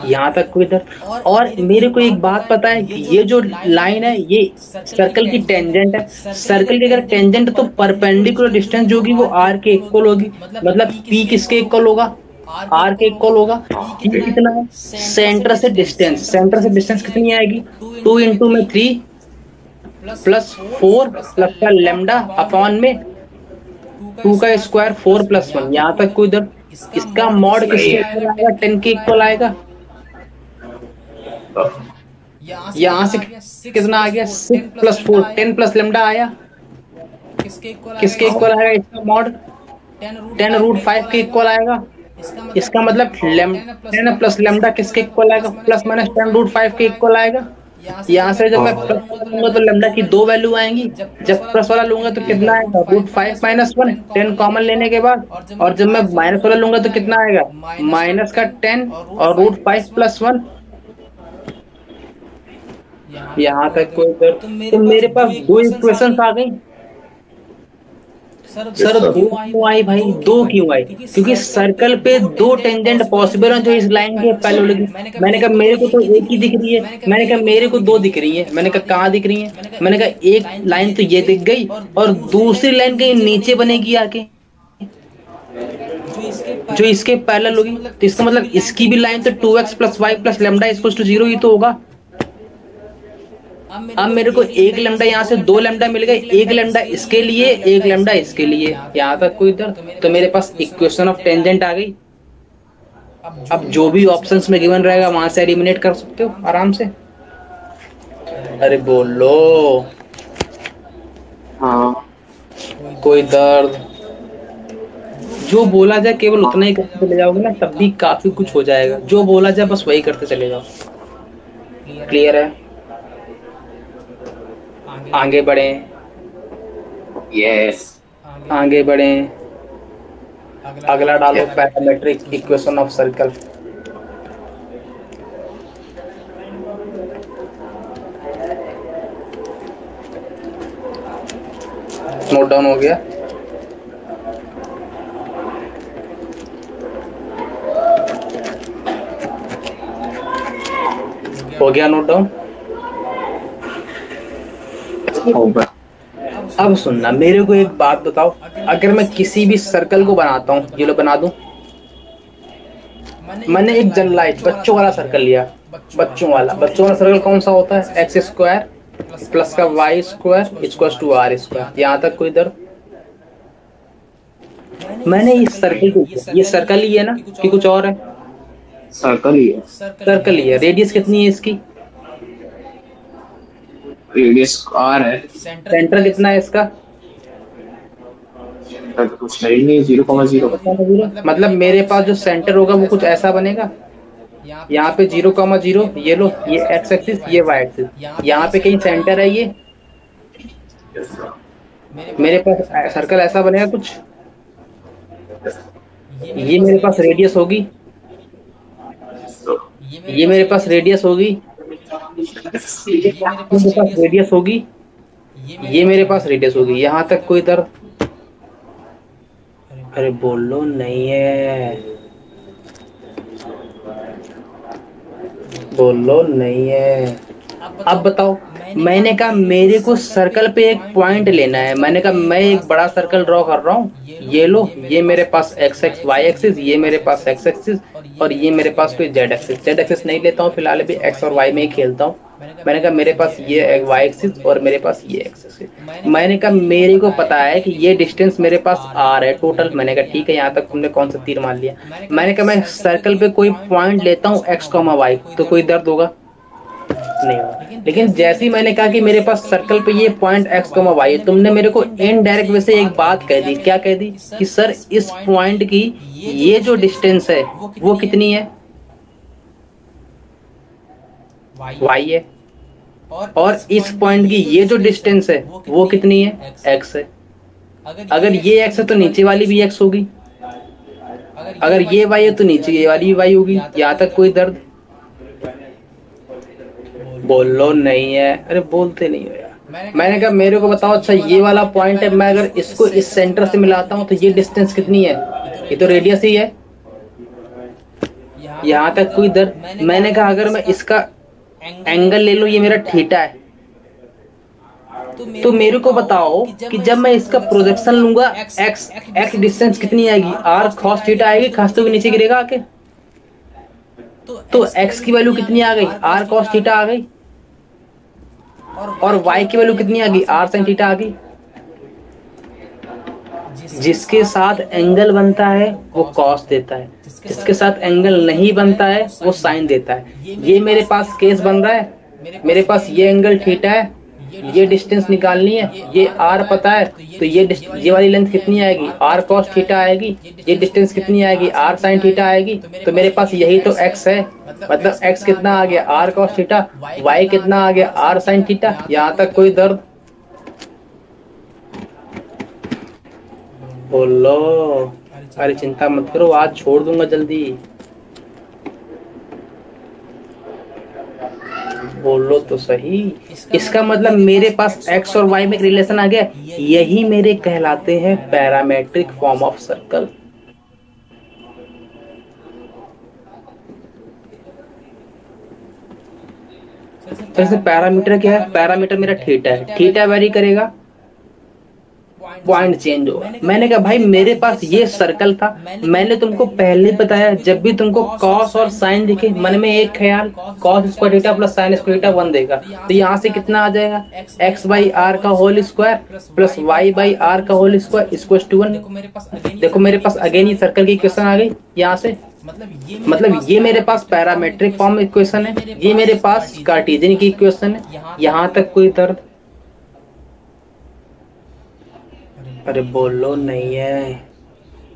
यहाँ तक कोई इधर। और मेरे को एक बात पता है कि ये जो लाइन है ये सर्कल की टेंजेंट है। सर्कल की अगर टेंजेंट तो परपेंडिकुलर डिस्टेंस जो होगी वो आर के इक्वल होगी। मतलब पी किसके इक्वल होगा? आर के इक्वल होगा। पी कितना है? सेंटर से डिस्टेंस। सेंटर से डिस्टेंस कितनी आएगी? 2 इंटू में 3 प्लस 4 प्लस का लेमडा अपॉन में 2 का स्क्वायर 4 प्लस 1। यहाँ तक कोई इधर। इसका मॉड किसके इक्वल आएगा? 10 के इक्वल आएगा। यहाँ से कितना आ गया? 6 प्लस 4 10 प्लस लेमडा आया। किसके इक्वल आएगा? इसका मॉड 10 रूट 5 के इक्वल आएगा। इसका मतलब 10 प्लस लेमडा किसके इक्वल आएगा? प्लस माइनस 10 रूट 5 के इक्वल आएगा। यहाँ से जब मैं प्लस वाला लूंगा तो लेमडा की 2 वैल्यू आएंगी। जब प्लस वाला लूंगा तो कितना आएगा? रूट 5 माइनस 1 10 कॉमन लेने के बाद। और जब मैं माइनस वाला लूंगा तो कितना आएगा? माइनस का 10 और रूट 5 प्लस 1। यहाँ तक कोई तो मेरे पास 2 इक्वेशंस आ गई। सर 2 क्यों आई भाई? 2 क्यों आई? क्योंकि सर्कल पे 2 टेंजेंट पॉसिबल हैं जो इस लाइन के पैरेलल होगी। मैंने कहा मेरे को तो एक ही दिख रही है। मैंने कहा मेरे को 2 दिख रही है। मैंने कहा कहाँ दिख रही है? मैंने कहा एक लाइन तो ये दिख गई और दूसरी लाइन कहीं नीचे बनेगी आके जो इसके पैरेलल होगी। तो इसका मतलब इसकी भी लाइन तो 2x plus Y plus lambda equal to 0 ही तो होगा। अब मेरे को एक लेमडा यहाँ से 2 लेमडा मिल गए। एक लेमडा इसके लिए, एक लेमडा इसके लिए। यहाँ तक कोई इधर। तो मेरे पास इक्वेशन ऑफ टेंजेंट आ गई। अब जो भी ऑप्शंस में गिवन रहेगा वहां से एलिमिनेट कर सकते हो आराम से। अरे बोलो। हाँ। कोई दर्द? जो बोला जाए केवल उतना ही करते चले जाओगे ना, तब भी काफी कुछ हो जाएगा। जो बोला जाए बस वही करते चले जाओ। क्लियर है? आगे बढ़े। यस। आगे बढ़े। अगला डालो parametric equation of circle. Note down हो गया? हो गया नोट डाउन? अब सुनना, मेरे को एक बात बताओ, अगर मैं किसी भी सर्कल को बनाता हूँ, ये लो बना दूं, मैंने एक जनरलाइज बच्चों वाला सर्कल लिया, बच्चों वाला सर्कल कौन सा होता है? एक्स स्क्वायर प्लस का Y square equals to R square. यहाँ तक कोई दर्द? मैंने इस सर्कल को, ये सर्कल ही है ना कि कुछ और है? सर्कल ही है। सर्कल ही है। रेडियस कितनी है इसकी? रेडियस आर है। सेंटर कितना है इसका? कुछ है ही नहीं, 0,0। मतलब मेरे पास जो सेंटर होगा वो कुछ ऐसा बनेगा, यहाँ पे 0,0, ये लो, ये एक्स एक्सिस, ये वाई एक्सिस, यहाँ पे कहीं सेंटर है। ये मेरे पास सर्कल ऐसा बनेगा कुछ। ये मेरे पास रेडियस होगी, ये मेरे पास रेडियस होगी, मेरे पास रेडियस होगी, ये मेरे पास रेडियस होगी। यहाँ तक कोई दर्द? अरे बोलो नहीं है, बोलो नहीं है। अब बताओ, मैंने कहा मेरे को सर्कल पे एक पॉइंट लेना है, मैंने कहा मैं एक बड़ा सर्कल ड्रॉ कर रहा हूँ, ये लो, ये मेरे पास एक्स एक्स वाई एक्सिस, ये मेरे पास एक्स एक्सिस, और ये मेरे पास कोई जेड एक्सिस। जेड एक्सिस नहीं लेता हूँ फिलहाल, अभी एक्स और वाई में ही खेलता हूँ। मैंने कहा मेरे पास ये वाई एक्सिस और मेरे पास ये एक्सिस है। मैंने कहा मेरे को पता है कि ये डिस्टेंस मेरे पास आर है टोटल। मैंने कहा ठीक है, यहाँ तक तुमने कौन सा तीर मान लिया। मैंने कहा मैं सर्कल पे कोई पॉइंट लेता हूँ एक्स कॉमा वाई, तो कोई दर्द होगा? नहीं होगा। लेकिन जैसे ही मैंने कहा कि मेरे पास सर्कल पे ये पॉइंट एक्स कॉमा वाई है, तुमने मेरे को इनडायरेक्ट वे से एक बात कह दी। क्या कह दी? कि सर इस पॉइंट की ये जो डिस्टेंस है वो कितनी है? वाई है। और इस पॉइंट की ये जो डिस्टेंस है वो कितनी है? एक्स है। अगर ये एक्स है तो नीचे वाली भी एक्स होगी, अगर ये वाई है तो नीचे ये वाली भी वाई होगी। यहाँ तक कोई दर्द? बोलो नहीं है। अरे बोलते नहीं हो यार। मैंने कहा मेरे को बताओ, अच्छा ये वाला पॉइंट है, मैं अगर इसको इस सेंटर से मिलाता हूँ तो ये डिस्टेंस कितनी है? ये तो रेडियस ही है। यहाँ तक कोई दर्द? मैंने कहा अगर मैं इसका एंगल ले लो, ये मेरा थीटा है, तो मेरे को बताओ कि जब मैं इसका प्रोजेक्शन लूंगा एक्स डिस्टेंस कितनी आएगी? आर कॉस थीटा आएगी, खासते हुए नीचे गिरेगा आके। तो एक्स की वैल्यू कितनी आ गई? आर कॉस थीटा आ गई। और वाई की वैल्यू कितनी आ गई? आर साइन थीटा आ गई। जिसके साथ एंगल बनता है वो कॉस देता है, जिसके साथ एंगल नहीं बनता है वो साइन देता है। ये मेरे पास केस बन रहा है, मेरे पास ये एंगल थीटा है, ये डिस्टेंस निकालनी है, ये आर पता है, तो ये वाली लेंथ कितनी आएगी? आर कॉस थीटा आएगी। ये डिस्टेंस कितनी आएगी? आर साइन थीटा आएगी। तो मेरे पास यही तो एक्स है, मतलब एक्स कितना आ गया? Are cos theta. वाई कितना आ गया? R sine theta. यहाँ तक कोई दर्द? बोलो। अरे चिंता मत करो, आज छोड़ दूंगा जल्दी। बोलो तो सही। इसका मतलब मेरे पास एक्स और वाई में रिलेशन आ गया। यही मेरे कहलाते हैं पैरामेट्रिक फॉर्म ऑफ सर्कल। जैसे पैरामीटर क्या है? पैरामीटर मेरा थीटा है, थीटा वेरी करेगा, पॉइंट चेंज होगा। मैंने कहा भाई मेरे पास ये सर्कल था, मैंने तुमको पहले बताया, जब भी तुमको कॉस और साइन दिखे मन में एक ख्याल, cos square theta plus sine square theta 1 देगा। तो यहाँ से कितना आ जाएगा? एक्स बाई आर का whole square plus Y by R का होल स्क्वायर इक्वल टू 1। देखो मेरे पास अगेन ये सर्कल की इक्वेशन आ गई यहाँ से। मतलब ये मेरे पास पैरामेट्रिक फॉर्म इक्वेशन है, ये मेरे पास कार्टेशियन की इक्वेशन है। यहाँ तक कोई दर्द? अरे बोलो नहीं है।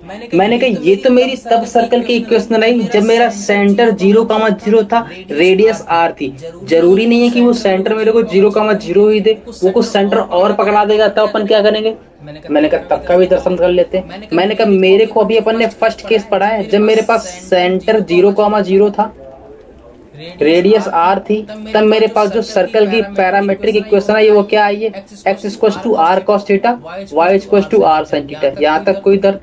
मैंने कहा ये तो मेरी तब सर्कल की इक्वेशन आई जब मेरा सेंटर 0,0 था, रेडियस r थी। जरूरी नहीं है कि वो सेंटर मेरे को 0,0 ही दे, वो कुछ सेंटर और पकड़ा देगा, तब अपन क्या करेंगे। मैंने कहा तब का भी दर्शन कर लेते हैं। मैंने कहा मेरे को अभी अपन ने फर्स्ट केस पढ़ा है जब मेरे पास सेंटर 0,0 था, रेडियस r थी, तब मेरे पास जो सर्कल की पैरामेट्रिक इक्वेशन है वो क्या आई है, x = r cos theta, y = r sin theta. यहाँ तक कोई दर्द।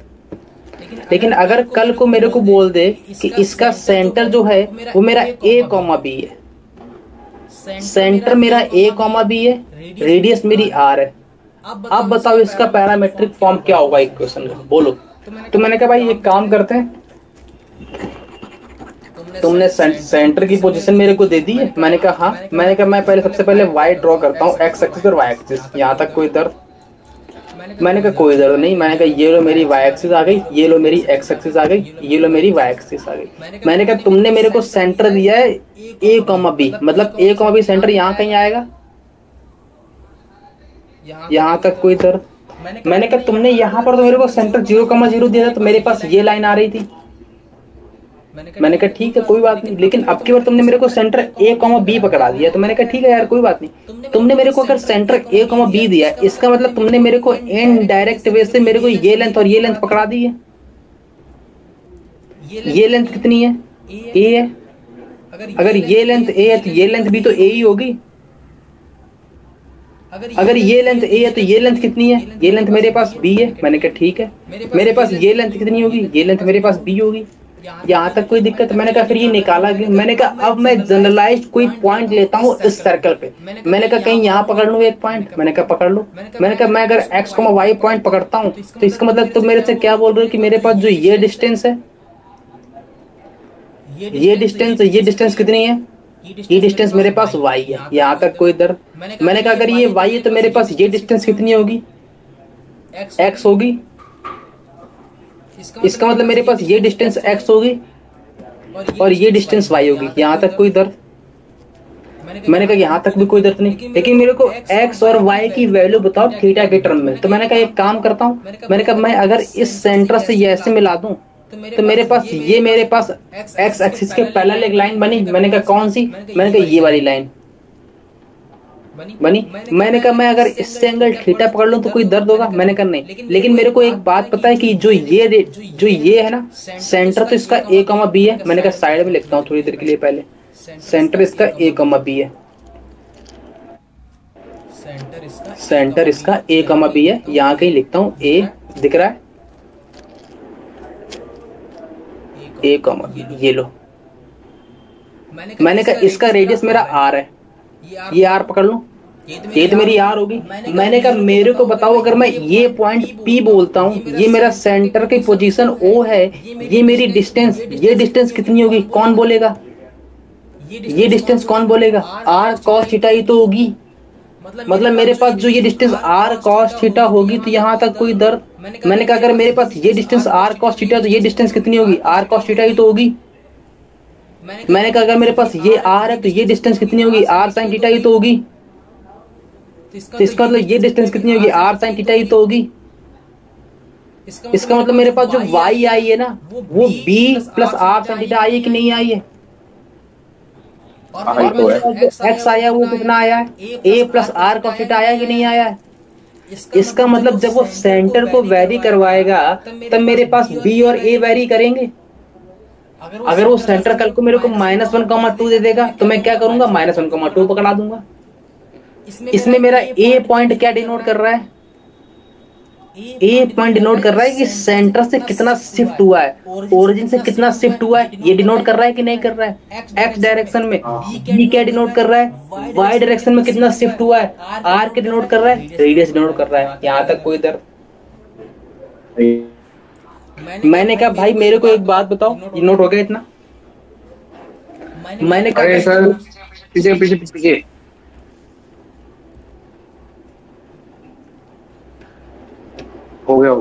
लेकिन अगर कल को मेरे को बोल दे कि इसका सेंटर जो है वो मेरा a, b है, सेंटर मेरा a, b है, रेडियस मेरी r है, अब बताओ इसका पैरामेट्रिक फॉर्म क्या होगा इक्वेशन का, बोलो। तो मैंने कहा भाई एक काम करते हैं, तुमने सेंटर की पोजीशन मेरे को दे दी है। मैंने कहा हाँ। मैंने कहा मैं पहले सबसे पहले y ड्रॉ करता हूँ, x एक्सिस और y एक्सिस। यहाँ तक कोई दर्द। मैंने कहा कोई दर्द नहीं। मैंने कहा ये लो मेरी y एक्सिस आ गई, ये लो मेरी x एक्सिस आ गई, ये लो मेरी y एक्सिस आ गई। मैंने कहा तुमने मेरे को सेंटर दिया है a, b, मतलब a, b सेंटर यहाँ कहीं आएगा। यहाँ तक कोई दर्द। मैंने कहा तुमने यहाँ पर तो मेरे को सेंटर 0,0 दिया था, तो मेरे पास ये लाइन आ रही थी। मैंने कहा ठीक है कोई बात नहीं, लेकिन अब की बार तुमने मेरे को सेंटर a, b पकड़ा दिया। तो मैंने कहा ठीक है यार कोई बात नहीं, तुमने मेरे को अगर सेंटर a, b दिया, इसका मतलब तुमने मेरे को इनडायरेक्ट वे से मेरे को ये लेंथ और ये लेंथ पकड़ा दी है। ये लेंथ कितनी है, a है। अगर ये लेंथ a है तो ये लेंथ भी तो a ही होगी। अगर ये लेंथ a है तो ये लेंथ कितनी है, ये लेंथ मेरे पास b है। मैंने कहा ठीक है, मेरे पास ये लेंथ कितनी होगी, ये लेंथ मेरे पास b होगी। यहाँ तक कोई दिक्कत। मैंने कहा फिर ये निकाला गया। मैंने कहा अब मैं जनरलाइज कोई पॉइंट लेता हूँ इस सर्कल पे। मैंने कहा कहीं यहाँ पकड़ लूँ एक पॉइंट। मैंने कहा पकड़ लो। मैंने कहा मैं अगर x, y पॉइंट पकड़ता हूँ तो इसका मतलब तुम मेरे से क्या बोल रहे हो कि मेरे पास जो ये डिस्टेंस है, ये डिस्टेंस कितनी है, ये डिस्टेंस मेरे पास y है। यहाँ तक कोई दर्द। मैंने कहा अगर ये y है तो मेरे पास ये डिस्टेंस कितनी होगी, x होगी। इसका मतलब मेरे पास ये डिस्टेंस x होगी और ये डिस्टेंस y होगी। यहाँ तक कोई दर्द। मैंने कहा यहाँ तक भी कोई दर्द नहीं, लेकिन मेरे को x और y की वैल्यू बताओ थीटा के टर्म में। तो मैंने कहा एक काम करता हूँ, मैंने कहा मैं अगर इस सेंटर से ये ऐसे मिला दूं तो मेरे पास x एक्सिस के पैरेलल एक लाइन बनी। मैंने कहा कौन सी, मैंने कहा ये वाली लाइन बनी। मैंने कहा मैं अगर इससे एंगल थीटा पकड़ लूं तो कोई दर्द होगा। मैंने कहा नहीं, लेकिन मेरे को एक बात पता है कि जो ये है ना, सेंटर तो इसका a, b है। मैंने कहा साइड में लिखता हूँ थोड़ी देर के लिए, पहले सेंटर इसका a, b है, सेंटर इसका a, b है। यहाँ कहीं लिखता हूँ a, दिख रहा है a, b, ये लो। मैंने कहा इसका रेडियस मेरा r है, ये r पकड़ लो, ये तो मेरी r होगी। मैंने कहा मेरे को बताओ अगर मैं ये पॉइंट P बोलता हूँ, ये मेरा सेंटर की पोजीशन O है, ये मेरी डिस्टेंस, ये डिस्टेंस कितनी होगी, कौन बोलेगा, ये डिस्टेंस कौन बोलेगा, r cos थीटा ही तो होगी। मतलब मेरे पास जो ये डिस्टेंस r cos थीटा होगी। तो यहाँ तक कोई दर्द। मैंने कहा अगर मेरे पास ये डिस्टेंस r cos थीटा तो ये डिस्टेंस कितनी होगी, r cos थीटा ही तो होगी। मैंने कहा अगर मेरे पास ये r है तो ये डिस्टेंस कितनी होगी, r sin थीटा ही तो होगी। तो इसका मतलब ये डिस्टेंस कितनी होगी, r sin थीटा ही तो होगी। इसका मतलब मेरे पास जो y आई है ना, वो b + r sin थीटा आई है कि नहीं आई है। और जो x आया वो कितना आया है, a + r cos थीटा आया कि नहीं आया है। इसका मतलब जब वो सेंटर को वेरी करवाएगा तब मेरे पास b और a वेरी करेंगे। अगर वो सेंटर कल को मेरे को -1,2 दे देगा तो मैं क्या करूंगा, -1,2 पकड़ा दूंगा। इसमें मेरा a पॉइंट क्या डिनोट कर रहा है, a पॉइंट डिनोट कर रहा है कि सेंटर से कितना शिफ्ट हुआ है, ओरिजिन से कितना शिफ्ट हुआ है, ये डिनोट कर रहा है कि नहीं कर रहा है। x डायरेक्शन में b क्या डिनोट कर रहा है, y डायरेक्शन में कितना शिफ्ट हुआ है, r क्या डिनोट कर रहा है, रेडियस डिनोट कर रहा है। यहाँ तक कोई दर्द। मैंने कहा भाई मेरे को एक बात बताओ, ये नोट हो गया इतना। मैंने कहा सर पीछे हो गया।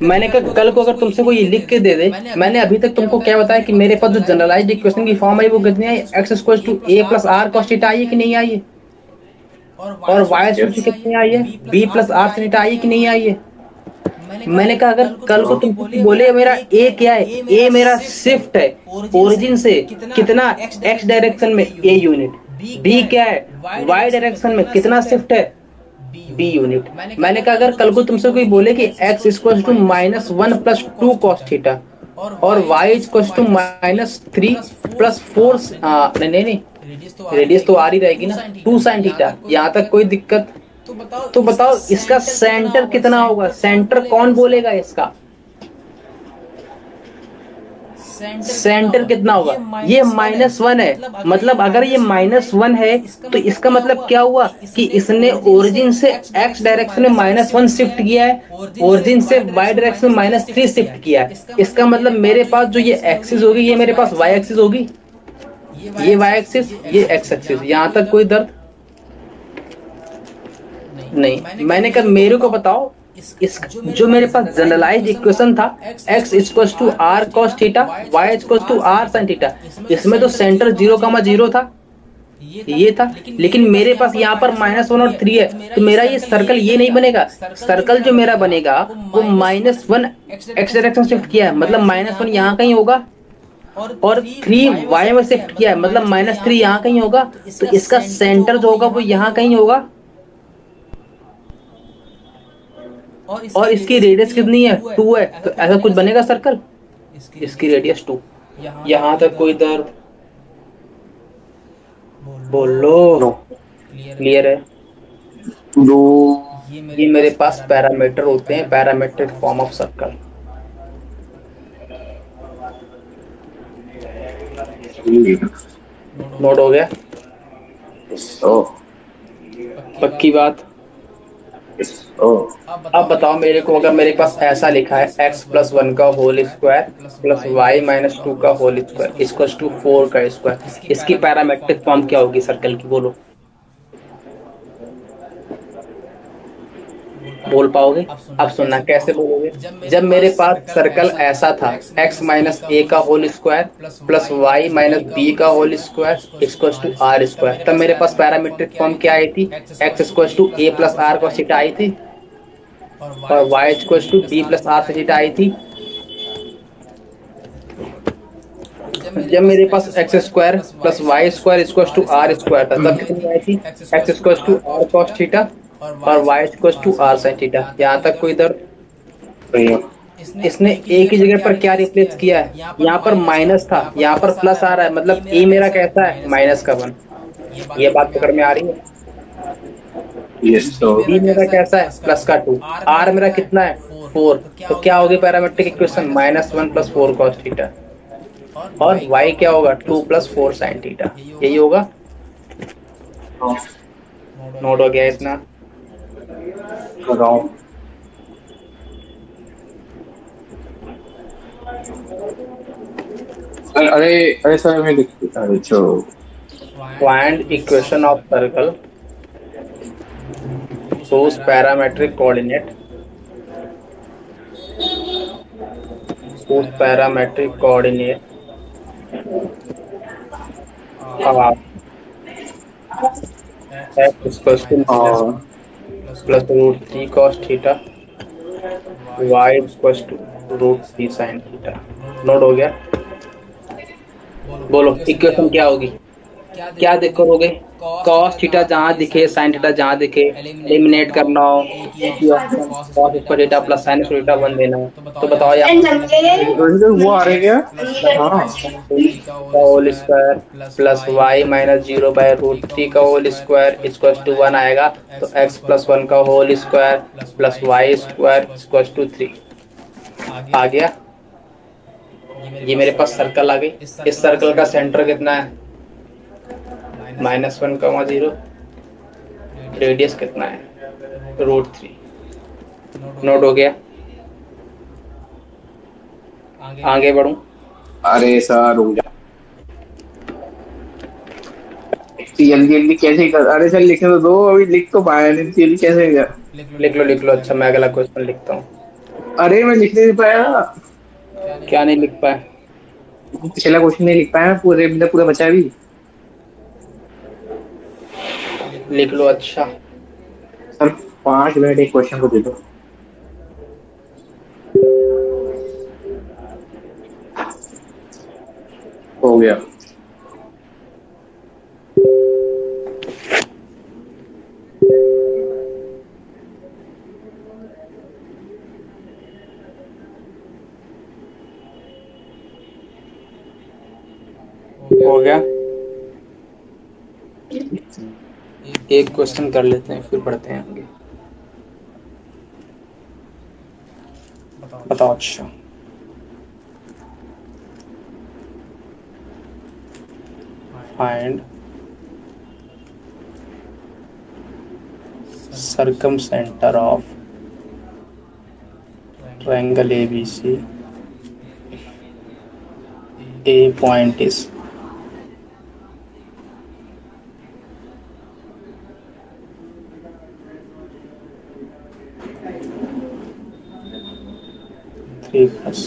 मैंने कहा कल को अगर तुमसे कोई लिख के दे दे, मैंने अभी तक तुमको क्या बताया कि मेरे पास जो जनरलाइज्ड इक्वेशन की फॉर्म आई वो कितनी आई, x = a + r cos theta आई है कि नहीं आई है, और y कितनी आई है, b + r sin थीटा आई है कि नहीं आई है। मैंने कहा अगर कल को तुम बोले मेरा ए क्या है, ए मेरा शिफ्ट है ओरिजिन से कितना एक्स डायरेक्शन में ए यूनिट, बी क्या है वाई डायरेक्शन में कितना शिफ्ट है बी यूनिट। मैंने कहा अगर कल को तुमसे कोई बोले कि x equal to -1 + 2 cos theta और y इक्वल टू -3 + 4 नहीं रेडियस तो आ रही रहेगी ना 2 sin थीटा, यहाँ तक कोई दिक्कत? तो बताओ इसका सेंटर कितना होगा, सेंटर कौन बोलेगा इसका सेंटर कितना होगा? ये -1 है, मतलब अगर ये -1 है तो इसका मतलब क्या हुआ कि इसने ओरिजिन से x डायरेक्शन में -1 शिफ्ट किया है, ओरिजिन से y डायरेक्शन में -3 शिफ्ट किया है। इसका मतलब मेरे पास जो ये एक्सिस होगी ये मेरे पास y एक्सिस होगी, ये y एक्सिस ये x एक्सिस। यहाँ तक कोई दर्द नहीं। मैंने कहा मेरे को बताओ इस जो मेरे पास जनरलाइज इक्वेशन था x equal to r cos theta y equal to r sin theta, इसमें तो सेंटर 0,0 था, ये था, लेकिन मेरे पास यहाँ पर -1 और 3 है, तो मेरा ये सर्कल ये नहीं बनेगा। सर्कल जो मेरा बनेगा वो -1 x डायरेक्शन शिफ्ट किया है, मतलब -1 यहाँ कहीं होगा और 3 y में शिफ्ट किया है, मतलब -3 यहाँ कहीं होगा। तो इसका सेंटर जो होगा वो यहाँ कहीं होगा। और इसकी रेडियस कितनी है 2 है, तो ऐसा कुछ बनेगा सर्कल, इसकी रेडियस 2। यहाँ तक कोई दर्द बोलो क्लियर है? ये मेरे पास पैरामीटर होते हैं, parametric form of circle. Note हो गया? पक्की बात। अब बताओ मेरे को, अगर मेरे पास ऐसा लिखा है x + 1 का होल स्क्वायर प्लस y - 2 का होल स्क्वायर इक्वल टू 4 का स्क्वायर, इसकी पैरामेट्रिक फॉर्म क्या होगी सर्कल की, बोलो बोल पाओगे? अब सुनना कैसे बोलोगे। जब मेरे पास सर्कल ऐसा था x - a का whole square plus y - b का whole square equal to r square, तब मेरे पास पैरामीट्रिक फॉर्म क्या आई थी, x equal to a + r cos theta आई थी और y equal to b + r sin theta आई थी। जब मेरे पास x square plus y square equal to r square था, तब कितनी आई थी, x equal to r cos theta और y equal to r sin theta. यहाँ तक कोई दर्द? इसने a की जगह पर क्या रिप्लेस किया है, यहाँ पर माइनस था, यहाँ पर प्लस आ रहा है, मतलब a मेरा कैसा है -1। ये बात पकड़ में आ रही है? b मेरा कैसा है +2, r मेरा कितना है 4, तो क्या होगी पैरामेट्रिक इक्वेशन -1 + 4 cos थीटा और y क्या होगा 2 + 4 sin थीटा, यही होगा। नोट हो गया इतना? अरे सर मैं find equation of circle whose parametric coordinate x equals to plus √3 cos theta y equals to √3 sin theta. Note हो गया? बोलो इक्वेशन क्या होगी, क्या देख करोगे? कॉस थीटा जहाँ दिखे साइन थीटा जहाँ दिखे एलिमिनेट करना हो, cos square theta plus sine square theta 1 देना हो, तो बताओ यार वो आ रही है होल स्क्वायर प्लस y - 0/√3 का होल स्क्वायर इक्वल टू 1 आएगा, तो x + 1 का whole square plus y square equal to 3 आ गया। ये मेरे पास सर्कल आ गई। इस सर्कल का सेंटर कितना है -1,0, रेडियस कितना है √3। नोट हो गया? आगे बढ़ूं? अरे सर रुक जा, जल्दी जल्दी कैसे कर, अरे सर लिखने तो दो, अभी लिख तो पाया नहीं, जल्दी कैसे कर? लिख लो। अच्छा मैं अगला क्वेश्चन लिखता हूँ। अरे मैं लिख नहीं पाया। क्या नहीं लिख पाया? पिछला क्वेश्चन नहीं लिख पाया, पूरा बचा भी। लिख लो। अच्छा सर 5 मिनट एक क्वेश्चन को दे दो। गया। हो गया। एक क्वेश्चन कर लेते हैं फिर पढ़ते हैं आगे। बताओ। अच्छा, find circum centre of triangle ABC। A point is three plus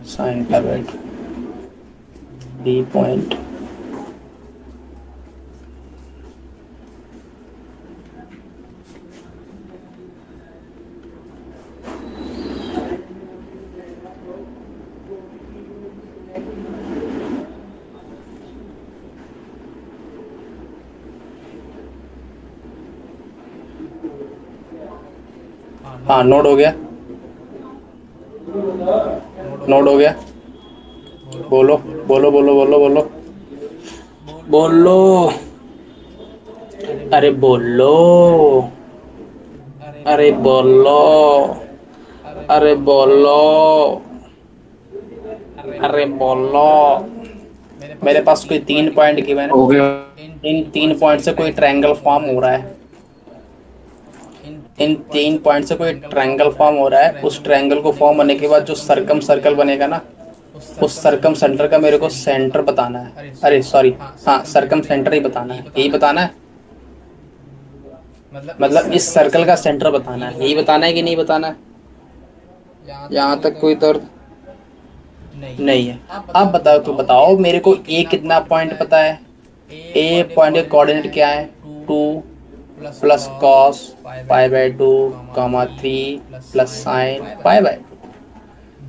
sin pi by 2. B point हाँ नोट हो गया। नोट हो गया। बोलो बोलो बोलो बोलो बोलो बोलो। अरे बोलो, अरे बोलो, अरे बोलो, अरे बोलो। मेरे पास कोई 3 पॉइंट गिवन हो है। गया। इन 3 पॉइंट से कोई ट्रायंगल फॉर्म हो रहा है। इन 3 पॉइंट से कोई ट्रायंगल फॉर्म हो रहा है। उस ट्रायंगल को फॉर्म होने के बाद जो सर्कम सर्कल बनेगा ना, उस सर्कम सेंटर का मेरे को सेंटर बताना है। अरे सॉरी, हाँ सर्कम सेंटर ही बताना है। यही बताना है, मतलब इस सर्कल का सेंटर बताना है। यही बताना है कि नहीं बताना है? यहाँ तक कोई दर्द नहीं है। अब बताओ तो बताओ मेरे को ए कितना पॉइंट पता है? ए पॉइंट के कोऑर्डिनेट क्या है? 2 plus cos pi by 2 3 plus sine pi by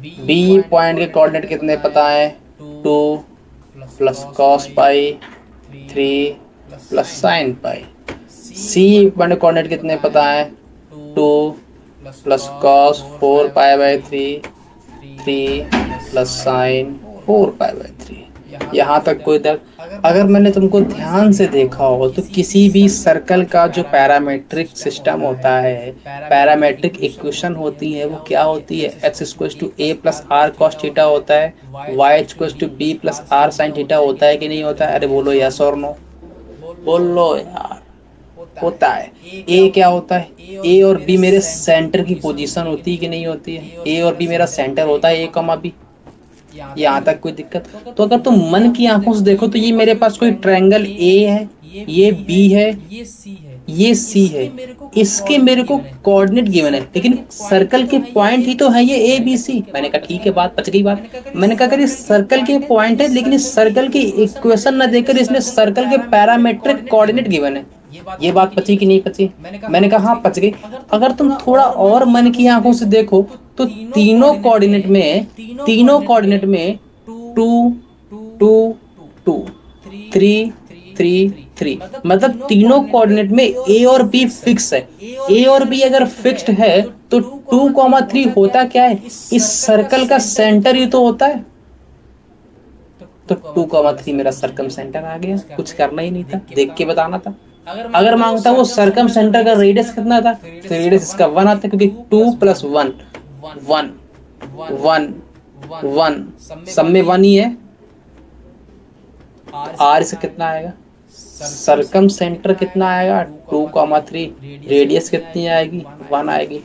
2। B point के कोऑर्डिनेट कितने पता है? 2 plus cos pi 3 plus sine pi. C point के कोऑर्डिनेट कितने पता है? 2 plus cos 4 pi by 3 plus sine 4 pi by 3। यहाँ तक कोई दर्द? अगर मैंने तुमको ध्यान से देखा हो तो किसी भी सर्कल का जो पैरामेट्रिक सिस्टम होता है, पैरामेट्रिक इक्वेशन होती है, वो क्या होती है? x equals to a plus R cos theta होता है, y equals to b plus R sine theta होता है कि नहीं होता है? अरे बोलो यस और नो, बोलो यार। होता है। a क्या होता है? a और b मेरे सेंटर की पोजीशन होती है कि नहीं होती है? a और b मेरा सेंटर होता है, a कॉमा b। यहाँ तक कोई दिक्कत? तो अगर तुम मन की आंखों से देखो तो ये मेरे पास कोई ट्रायंगल A है, ये B है, ये C है। इसके मेरे को कोऑर्डिनेट गिवन है, लेकिन सर्कल के पॉइंट ही तो है ये A B C। मैंने कहा ठीक है, बात बच गई बात। मैंने कहा अगर इस सर्कल के पॉइंट है लेकिन इस सर्कल की इक्वेशन न देकर इसने सर्कल के पैरामेट्रिक कोऑर्डिनेट गिवन है। ये बात बची कि नहीं बची? मैंने कहा हाँ बच गई। अगर तुम थोड़ा और मन की आंखों से देखो तो तीनों कोऑर्डिनेट में 2 2 2 3 3 3, मतलब तीनों कोऑर्डिनेट में A और B फिक्स है। A और B अगर फिक्स्ड है तो 2,3 होता क्या है? इस सर्कल का सेंटर ही तो होता है। तो 2,3 मेरा सर्कम सेंटर आ गया। कुछ करना ही नहीं था, देख के बताना था। अगर मांगता वो सर्कम सेंटर का रेडियस कितना था, तो रेडियस इसका 1 आता है, क्योंकि 2 प्लस 1 1 1 1 सब में 1 ही है। आर से कितना आएगा? सर्कम सेंटर कितना आएगा? 2,3। रेडियस कितनी आएगी? 1 आएगी।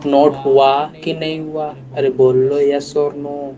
नोट हुआ कि नहीं हुआ? अरे बोलो यस और नो।